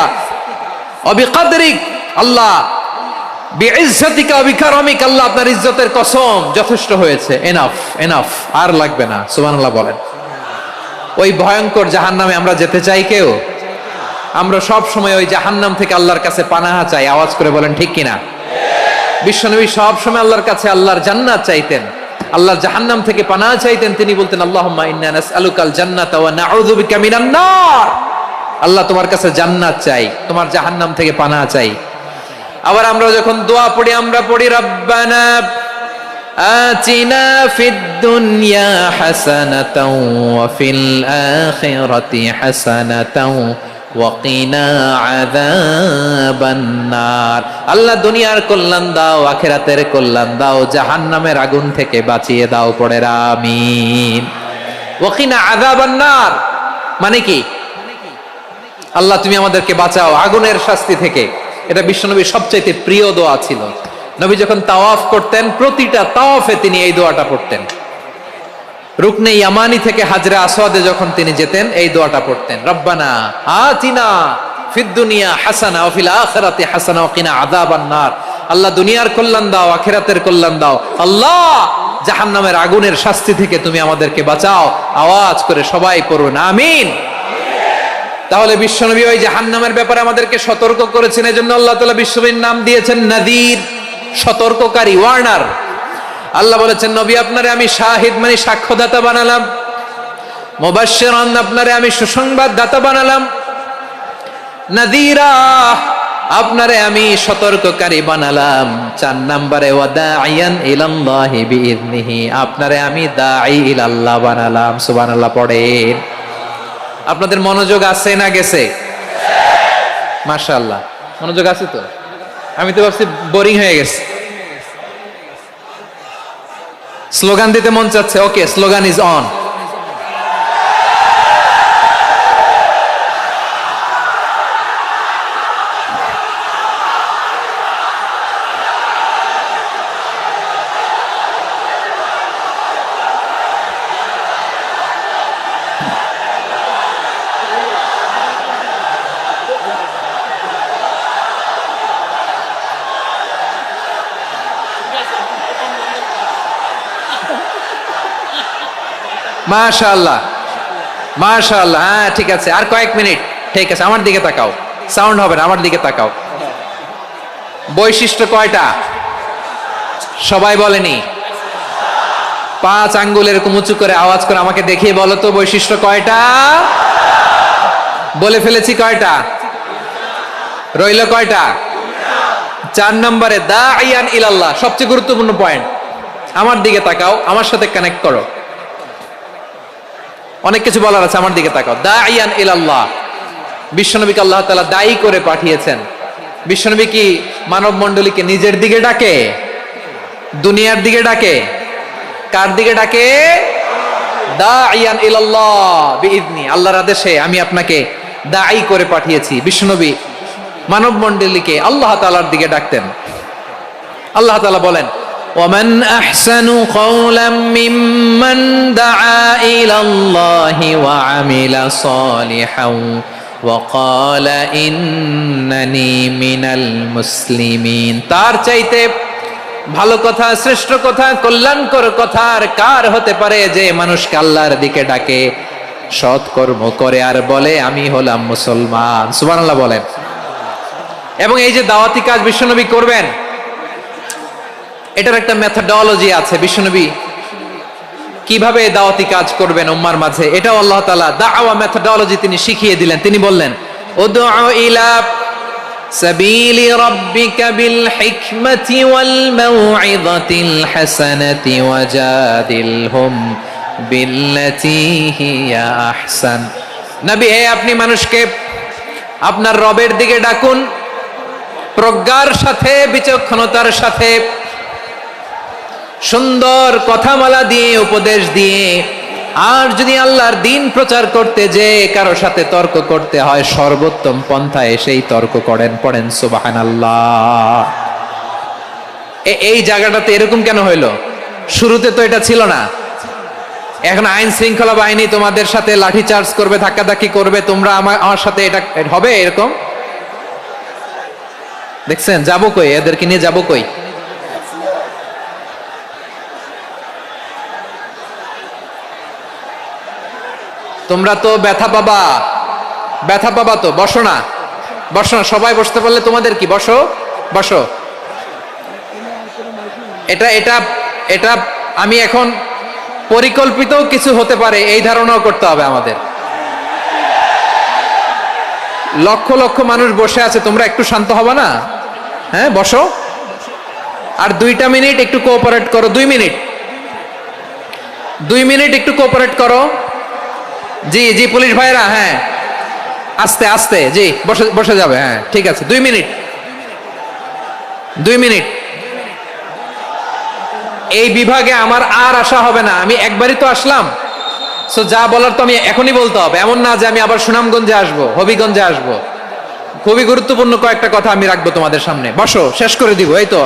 ওয়া বিকদরিক, আল্লাহ বিইজ্জাতিকা ওয়া বিকারমিক, আল্লাহ আপনার ইজ্জতের কসম, যথেষ্ট হয়েছে, এনাফ এনাফ, আর লাগবে না। সুবহানাল্লাহ বলেন। ওই ভয়ঙ্কর জাহান্নামে আমরা যেতে চাই কেউ? আমরা সব সময় ওই জাহান্নাম থেকে আল্লাহর কাছে পানাহা চাই। আওয়াজ করে বলেন ঠিক কিনা? বিশ্বনবী সব সময় আল্লাহর কাছে আল্লাহর জান্নাত চাইতেন, আল্লাহর জাহান্নাম থেকে পানাহা চাইতেন। তিনি বলতেন আল্লাহুম্মা ইন্না নাসআলুকাল জান্নাতা ওয়া নাউযু বিকা মিনান নার। আল্লাহ তোমার কাছে জান্নাত চাই, তোমার জাহান্নাম থেকে পানাহা চাই। আবার আমরা যখন দোয়া পড়ি, আমরা পড়ি রব্বানা আতিনা ফিদ দুনিয়া হাসানাতাও ওয়া ফিল আখিরাতি হাসানাতাও ওয়াকিনা আযাবান নার। আল্লাহ দুনিয়ার কল্যাণ দাও, আখিরাতের কল্যাণ দাও, জাহান্নামের আগুন থেকে বাঁচিয়ে দাও। পড়ে আমিন। ওয়াকিনা আযাবান নার মানে কি? আল্লাহ তুমি আমাদেরকে বাঁচাও আগুনের শাস্তি থেকে। এটা বিশ্বনবীর সবচাইতে প্রিয় দোয়া ছিল। নবী যখন তাওয়াফ করতেন, প্রতিটা তাওয়াফে তিনি এই দোয়াটা পড়তেন। রুকনে ইয়ামানি থেকে হাজরে আসওয়াদে যখন তিনি যেতেন, এই দোয়াটা পড়তেন, রব্বানা আতিনা ফিদ দুনিয়া হাসানা ওয়া ফিল আখিরাতি হাসানা ওয়া কিনা আযাবান নার। আল্লাহ দুনিয়ার কল্যাণ দাও, আখিরাতের কল্যাণ দাও। আল্লাহ জাহান্নামের আগুনের শাস্তি থেকে তুমি আমাদেরকে বাঁচাও। আওয়াজ করে সবাই পড়ুন আমিন। তাহলে বিশ্বনবী ওই জাহান্নামের ব্যাপারে আমাদেরকে সতর্ক করেছেন। এজন্য আল্লাহ তাআলা বিশ্বনবীর নাম দিয়েছেন নাযীর, সতর্ককারী, ওয়ার্নার। আল্লাহ বলেছেন নবী আপনারে আমি শাহিদ মানে সাক্ষ্যদাতা বানালাম, মুবাশশিরান আপনারে আমি সুসংবাদ দাতা বানালাম, নাযীরা আপনারে আমি সতর্ককারী বানালাম। 4 নম্বরে ওয়া দাঈয়ান ইলাল্লাহি বিইذনিহি, আপনারে আমি দাঈ ইলাল্লাহ বানালাম। সুবহানাল্লাহ পড়েন। আপনাদের মনোযোগ আছে না গেছে? মাশাআল্লাহ মনোযোগ আছে তো। আমি তো ভাবছি বোরিং হয়ে গেছে। স্লোগান দিতে মন চাচ্ছে। ওকে, স্লোগান ইজ অন। মাশাআল্লাহ মাশাআল্লাহ। হ্যাঁ ঠিক আছে, আর কয়েক মিনিট। ঠিক আছে, আমার দিকে তাকাও, সাউন্ড হবে না, আমার দিকে তাকাও। বৈশিষ্ট্য কয়টা সবাই বলেনি? 5 আঙ্গুল এরকম উঁচু করে আওয়াজ করে আমাকে দেখিয়ে বলো তো বৈশিষ্ট্য কয়টা? বলে ফেলেছি কয়টা? রইল কয়টা? 4 নম্বরে দাঈয়ান ইলাল্লাহ, সবচেয়ে গুরুত্বপূর্ণ পয়েন্ট। আমার দিকে তাকাও, আমার সাথে কানেক্ট করো। অনেক কিছু বলার আছে, আমার দিকে তাকাও। দাঈয়ান ইলাল্লাহ, বিশ্বনবীকে আল্লাহ তাআলা দায়ী করে পাঠিয়েছেন। বিশ্বনবী কি মানব মণ্ডলীকে নিজের দিকে ডাকে? দুনিয়ার দিকে ডাকে? কার দিকে ডাকে? দাঈয়ান ইলাল্লাহ বিইذনি, আল্লাহর আদেশে আমি আপনাকে দায়ী করে পাঠিয়েছি। বিশ্বনবী মানব মণ্ডলীকে আল্লাহ তাআলার দিকে ডাকতেন। আল্লাহ তাআলা বলেন, ومن أحسن قولا ممن دعا إلى الله وعمل صالحا وقال إنني من المسلمين। তার চাইতে ভালো কথা, শ্রেষ্ঠ কথা, কল্যাণকর কথা আর কার হতে পারে যে মানুষকে আল্লাহর দিকে ডাকে, সৎ কর্ম করে আর বলে আমি হলাম মুসলমান। সুবহানাল্লাহ বলেন। এবং এই যে দাওয়াতি কাজ বিশ্বনবী করবেন, এটার একটা মেথডোলজি আছে। বিশ্বনবী কিভাবে দাওয়াতি কাজ করবেন উম্মার মাঝে, এটাও আল্লাহ তাআলা দাওয়া মেথডোলজি তিনি শিখিয়ে দিলেন। তিনি বললেন, উদউ ইলা সাবিলি রাব্বিকা বিল হিকমাতি ওয়াল মাউইযাতিল হাসানাতি ওয়াজাদিলহুম বিল্লাতী হিয়া আহসান। নবী, আপনি মানুষকে আপনার রবের দিকে ডাকুন প্রজ্ঞার সাথে, বিচক্ষণতার সাথে, সুন্দর কথামালা দিয়ে, উপদেশ দিয়ে। আর যদি আল্লাহর দিন প্রচার করতে যে কারো সাথে তর্ক করতে হয়, সর্বোত্তম পন্থায় সেই তর্ক করেন। পড়েন সুবহানাল্লাহ। এই জায়গাটাতে এরকম কেন হইল? শুরুতে তো এটা ছিল না। এখন আইন শৃঙ্খলা বাহিনী তোমাদের সাথে লাঠি চার্জ করবে, ধাক্কাধাক্কি করবে, তোমরা আমার সাথে এটা হবে এরকম? দেখছেন যাবো কই? এদেরকে নিয়ে যাবো কই? তোমরা তো ব্যথা পাবা, ব্যথা পাবা তো। বসো না, বসো না, সবাই বসতে পারলে তোমাদের কি? বসো, বসো। এটা এটা এটা আমি এখন পরিকল্পিত কিছু হতে পারে এই ধারণাও করতে হবে আমাদের। লক্ষ লক্ষ মানুষ বসে আছে, তোমরা একটু শান্ত হবে না? হ্যাঁ, বসো। আর 2টা মিনিট একটু কোঅপারেট করো। 2 মিনিট, 2 মিনিট একটু কোঅপারেট করো। জি জি পুলিশ ভাইরা, হ্যাঁ আস্তে আস্তে, জি বসে বসে যাবে। হ্যাঁ ঠিক আছে, 2 মিনিট, 2 মিনিট। এই বিভাগে আমার আর আসা হবে না, আমি একবারই তো আসলাম। সো যা বলার তো আমি এখনই বলতে হবে, এমন না যে আমি আবার সুনামগঞ্জে আসবো, হবিগঞ্জে আসবো। খুবই গুরুত্বপূর্ণ কয়েকটা কথা আমি রাখবো তোমাদের সামনে। বসো, শেষ করে দিব। এই তো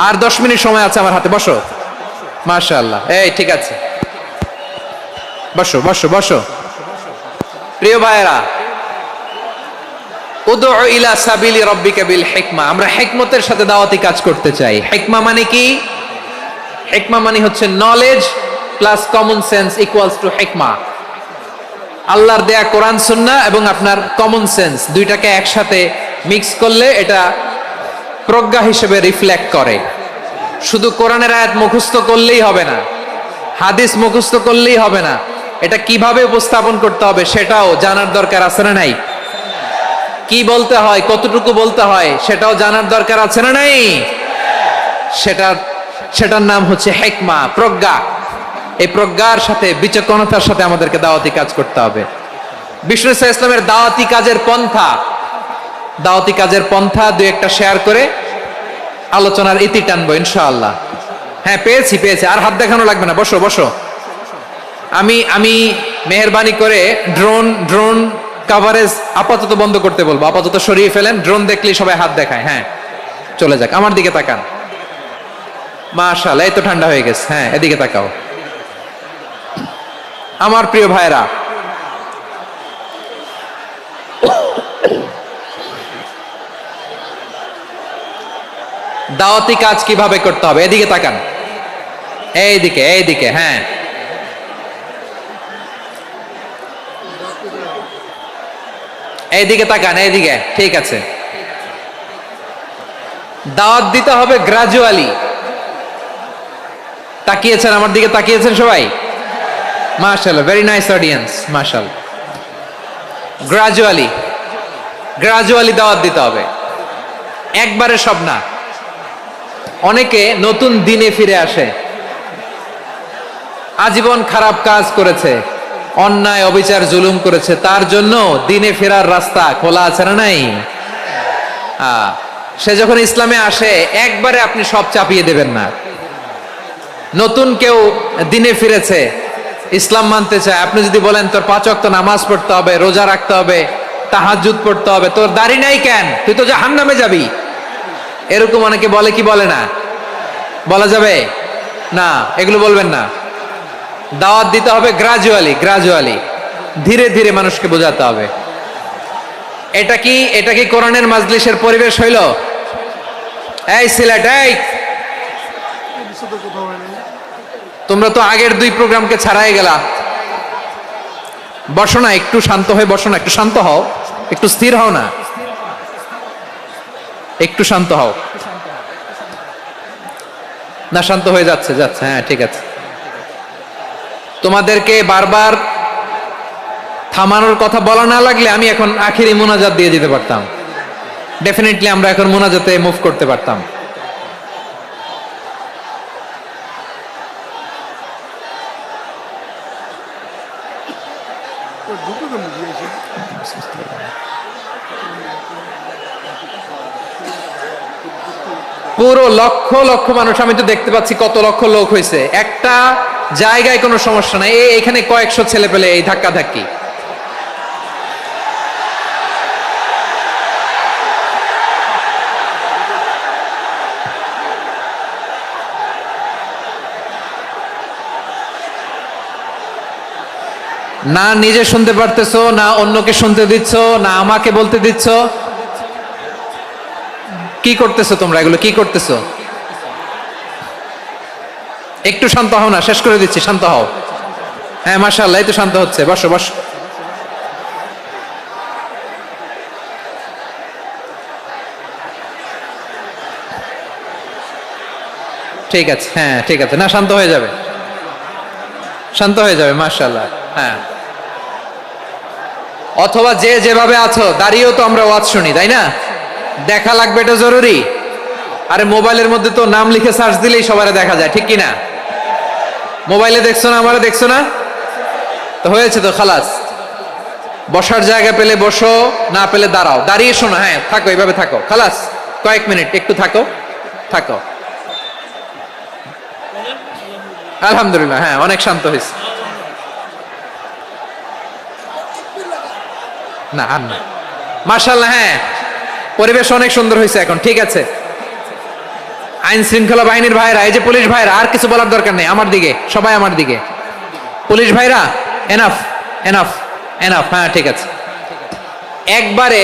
আর 10 মিনিট সময় আছে আমার হাতে। বসো। মাশাআল্লাহ, এই ঠিক আছে, বসো বসো বসো। প্রিয় ভাইয়েরা, উদউ ইলা সাবিলি রাব্বিকা বিল হিকমা। আমরা হিকমতের সাথে দাওয়াতি কাজ করতে চাই। হিকমা মানে কি? হিকমা মানে হচ্ছে knowledge plus common sense equals to হিকমা। আল্লাহর দেয়া কোরআন সুন্নাহ এবং আপনার কমন সেন্স দুইটাকে একসাথে মিক্স করলে এটা প্রজ্ঞা হিসেবে রিফ্লেক্ট করে। শুধু কোরআনের আয়াত মুখস্থ করলেই হবে না, হাদিস মুখস্থ করলেই হবে না, এটা কিভাবে উপস্থাপন করতে হবে সেটাও জানার দরকার আছে না নাই? কি বলতে হয়, কতটুকু বলতে হয় সেটাও জানার দরকার আছে না নাই? সেটার নাম হচ্ছে হিকমা, প্রজ্ঞা। এই প্রজ্ঞার সাথে, বিচক্ষণতার সাথে আমাদেরকে দাওয়াতি কাজ করতে হবে। বিষ্ণু ইসলামের দাওয়াতি কাজের পন্থা 2-1টা শেয়ার করে আলোচনার ইতি টানবো ইনশাআল্লাহ। হ্যাঁ পেয়েছি। আর হাত দেখানো লাগবে না, বসো বসো। আমি মেহেরবানি করে ড্রোন কভারেজ আপাতত বন্ধ করতে বলবো, আপাতত সরিয়ে ফেলেন। ড্রোন দেখলেই সবাই হাত দেখায়। হ্যাঁ চলে যাক, আমার দিকে তাকান। মাশাআল্লাহ, এই তো ঠান্ডা হয়ে গেছে। হ্যাঁ এদিকে তাকাও। আমার প্রিয় ভাইরা, দাওয়াতি কাজ কিভাবে করতে হবে এদিকে তাকান। এইদিকে, হ্যাঁ এইদিকে তাকান, এইদিকে, ঠিক আছে। দাওয়াত দিতে হবে গ্রাজুয়ালি। তাকিয়েছেন আমার দিকে, তাকিয়েছেন সবাই? মাশাআল্লাহ, ভেরি নাইস অডিয়েন্স, মাশাআল্লাহ। গ্রাজুয়ালি দাওয়াত দিতে হবে, একবারে সব না। অনেকে নতুন দিনে ফিরে আসে, আজীবন খারাপ কাজ করেছে, অন্যায় অবিচার জুলুম করেছে, তার জন্য দিনে ফেরার রাস্তা খোলা আছে না নাই? সে যখন ইসলামে আসে একবারে আপনি সব চাপিয়ে দেবেন না। নতুন কেউ দিনে ফিরেছে, ইসলাম মানতে চায়, আপনি যদি বলেন তোর 5 ওয়াক্ত নামাজ পড়তে হবে, রোজা রাখতে হবে, তাহাজ্জুদ পড়তে হবে, তোর দাড়ি নাই কেন, তুই তো জাহান্নামে যাবি। এরকম অনেকে বলে কি বলে না? বলা যাবে না, এগুলো বলবেন না। দাওয়াত দিতে হবে গ্রাজুয়ালি, ধীরে ধীরে মানুষকে বোঝাতে হবে। এটা কি কোরআনের মাজলিসের পরিবেশ হইল? এই সিলেট, এই তোমরা তো আগের 2 প্রোগ্রামকে ছাড়াই গেলা। বসো না, একটু শান্ত হয়ে বসো না, একটু শান্ত হও, একটু স্থির হও না, একটু শান্ত হও না। শান্ত হয়ে যাচ্ছে, হ্যাঁ ঠিক আছে। তোমাদেরকে বারবার থামানোর কথা বলা না লাগলে আমি এখন আখিরি মুনাজাত দিয়ে দিতে পারতাম। ডেফিনেটলি আমরা এখন মুনাজাতে মুভ করতে পারতাম। পুরো লক্ষ লক্ষ মানুষ, আমি তো দেখতে পাচ্ছি কত লক্ষ লোক হয়েছে। একটা জায়গায় কোনো সমস্যা নাই, এখানে কয়েকশো ছেলে পেলে এই ধাক্কা ধাক্কি। না নিজে শুনতে পারতেছো, না অন্যকে শুনতে দিচ্ছ, না আমাকে বলতে দিচ্ছ। কি করতেছো তোমরা? এগুলো কি করতেছো? একটু শান্ত হও না, শেষ করে দিচ্ছি, শান্ত হও। হ্যাঁ মাশাআল্লাহ, এই তো শান্ত হচ্ছে। বসো বসো। ঠিক আছে, হ্যাঁ ঠিক আছে, না শান্ত হয়ে যাবে, শান্ত হয়ে যাবে মাশাআল্লাহ। হ্যাঁ, অথবা যে যেভাবে আছো দাঁড়িয়েও তো আমরা ওয়াজ শুনি, তাই না? দেখা লাগবে, এটা জরুরি। আরে মোবাইলের মধ্যে তো নাম লিখে সার্চ দিলেই সবারে দেখা যায়, ঠিক কি না? মোবাইলে দেখছো না, আমারে দেখছো না, তো হয়েছে তো, খালাস। বসার জায়গা পেলে বসো, না পেলে দাঁড়াও, দাঁড়িয়ে শোনো। হ্যাঁ থাকো, এইভাবে থাকো, খালাস। কয়েক মিনিট একটু থাকো, থাকো। আলহামদুলিল্লাহ, হ্যাঁ অনেক শান্ত হয়েছে। না আর না, মাশাআল্লাহ, হ্যাঁ পরিবেশ অনেক সুন্দর হয়েছে এখন, ঠিক আছে। আইন শৃঙ্খলা বাহিনীর ভাইরা, এই যে পুলিশ ভাইরা, আর কিছু বলার দরকার নেই, আমার দিকে সবাই, আমার দিকে। পুলিশ ভাইরা এনাফ, এনাফ, এনাফ। হ্যাঁ ঠিক আছে। একবারে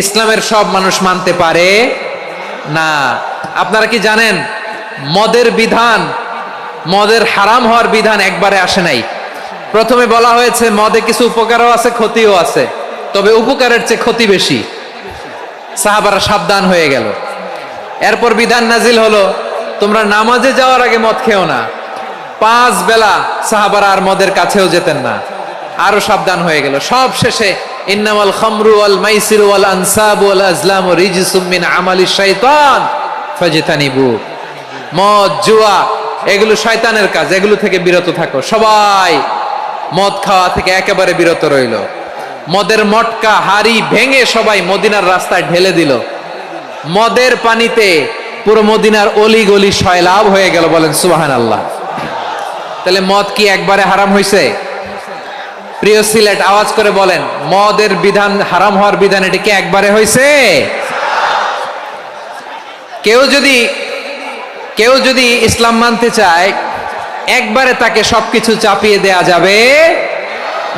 ইসলামের সব মানুষ মানতে পারে না। আপনারা কি জানেন মদের বিধান, মদের হারাম হওয়ার বিধান একবারে আসে নাই। প্রথমে বলা হয়েছে মদে কিছু উপকারও আছে, ক্ষতিও আছে, তবে উপকারের চেয়ে ক্ষতি বেশি। সাহাবারা সাবধান হয়ে গেল। এরপর বিধান নাজিল হলো, তোমরা নামাজে যাওয়ার আগে মদ খেও না। 5 বেলা সাহাবারা আর মদের কাছেও যেতেন না, আরো সাবধান হয়ে গেল। সব শেষে ইন্নামাল খামরু ওয়াল মাইসিরু ওয়াল আনসাবু ওয়াল আজলামু রিজসুম মিন আমালিশ শাইতান ফাজতানিবু। মদ, জুয়া এগুলো শয়তানের কাজ, এগুলো থেকে বিরত থাকো। সবাই মদ খাওয়া থেকে একেবারে বিরত রইল। মদের মটকা হাড়ি ভেঙে সবাই মদিনার রাস্তায় ঢেলে দিল। মদের পানিতে পুরো মদিনার অলি গলি সয়লাভ হয়ে গেল। বলেন সুবহানাল্লাহ। তাহলে মদ কি একবারে হারাম হয়েছে? প্রিয় সিলেট, আওয়াজ করে বলেন, মদের বিধান, হারাম হওয়ার বিধান, এটা কি একবারে হয়েছে? কেউ যদি ইসলাম মানতে চায়, একবারে তাকে সবকিছু চাপিয়ে দেয়া যাবে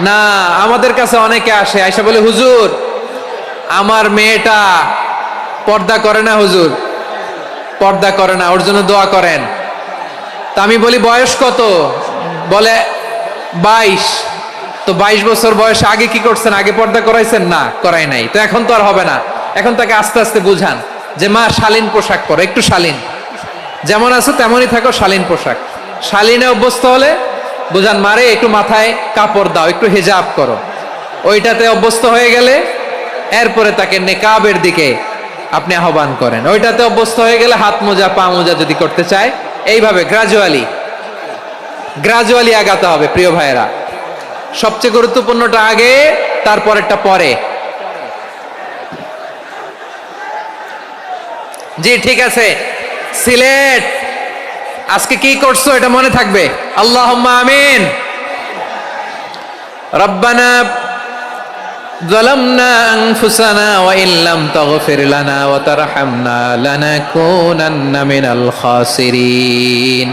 না। আমাদের কাছে অনেকে আসে, আয়সা বলে, হুজুর আমার মেয়েটা পর্দা করে না, হুজুর পর্দা করে না, ওর জন্য দোয়া করেন। তা আমি বলি বয়স কত? বলে 22। তো 22 বছর বয়সে আগে কি করছেন? আগে পর্দা করাইছেন? না, করাই নাই। তো এখন তো আর হবে না। এখন তাকে আস্তে আস্তে বুঝান যে মা শালীন পোশাক পরো, একটু শালীন, যেমন আছো তেমনই থাকো, শালীন পোশাক। শালীনে অভ্যস্ত হলে বুঝান, মারে একটু মাথায় কাপড় দাও, একটু হেজাব করো। ওইটাতে অভ্যস্ত হয়ে গেলে এরপরে তাকে নেকাবের দিকে আপনি আহ্বান করেন। ওইটাতে অভ্যস্ত হয়ে গেলে হাত মোজা, পা মোজা যদি করতে চায়, এইভাবে গ্রাজুয়ালি আগাতে হবে। প্রিয় ভাইয়েরা, সবচেয়ে গুরুত্বপূর্ণটা আগে, তারপরেরটা পরে। জি ঠিক আছে। সিলেট আজকে কি করছো এটা মনে থাকবে। আল্লাহুম্মা আমিন। রব্বানা ظلمنا أنفسنا وإن لم تغفر لنا وترحمنا لنكونن من الخاسرين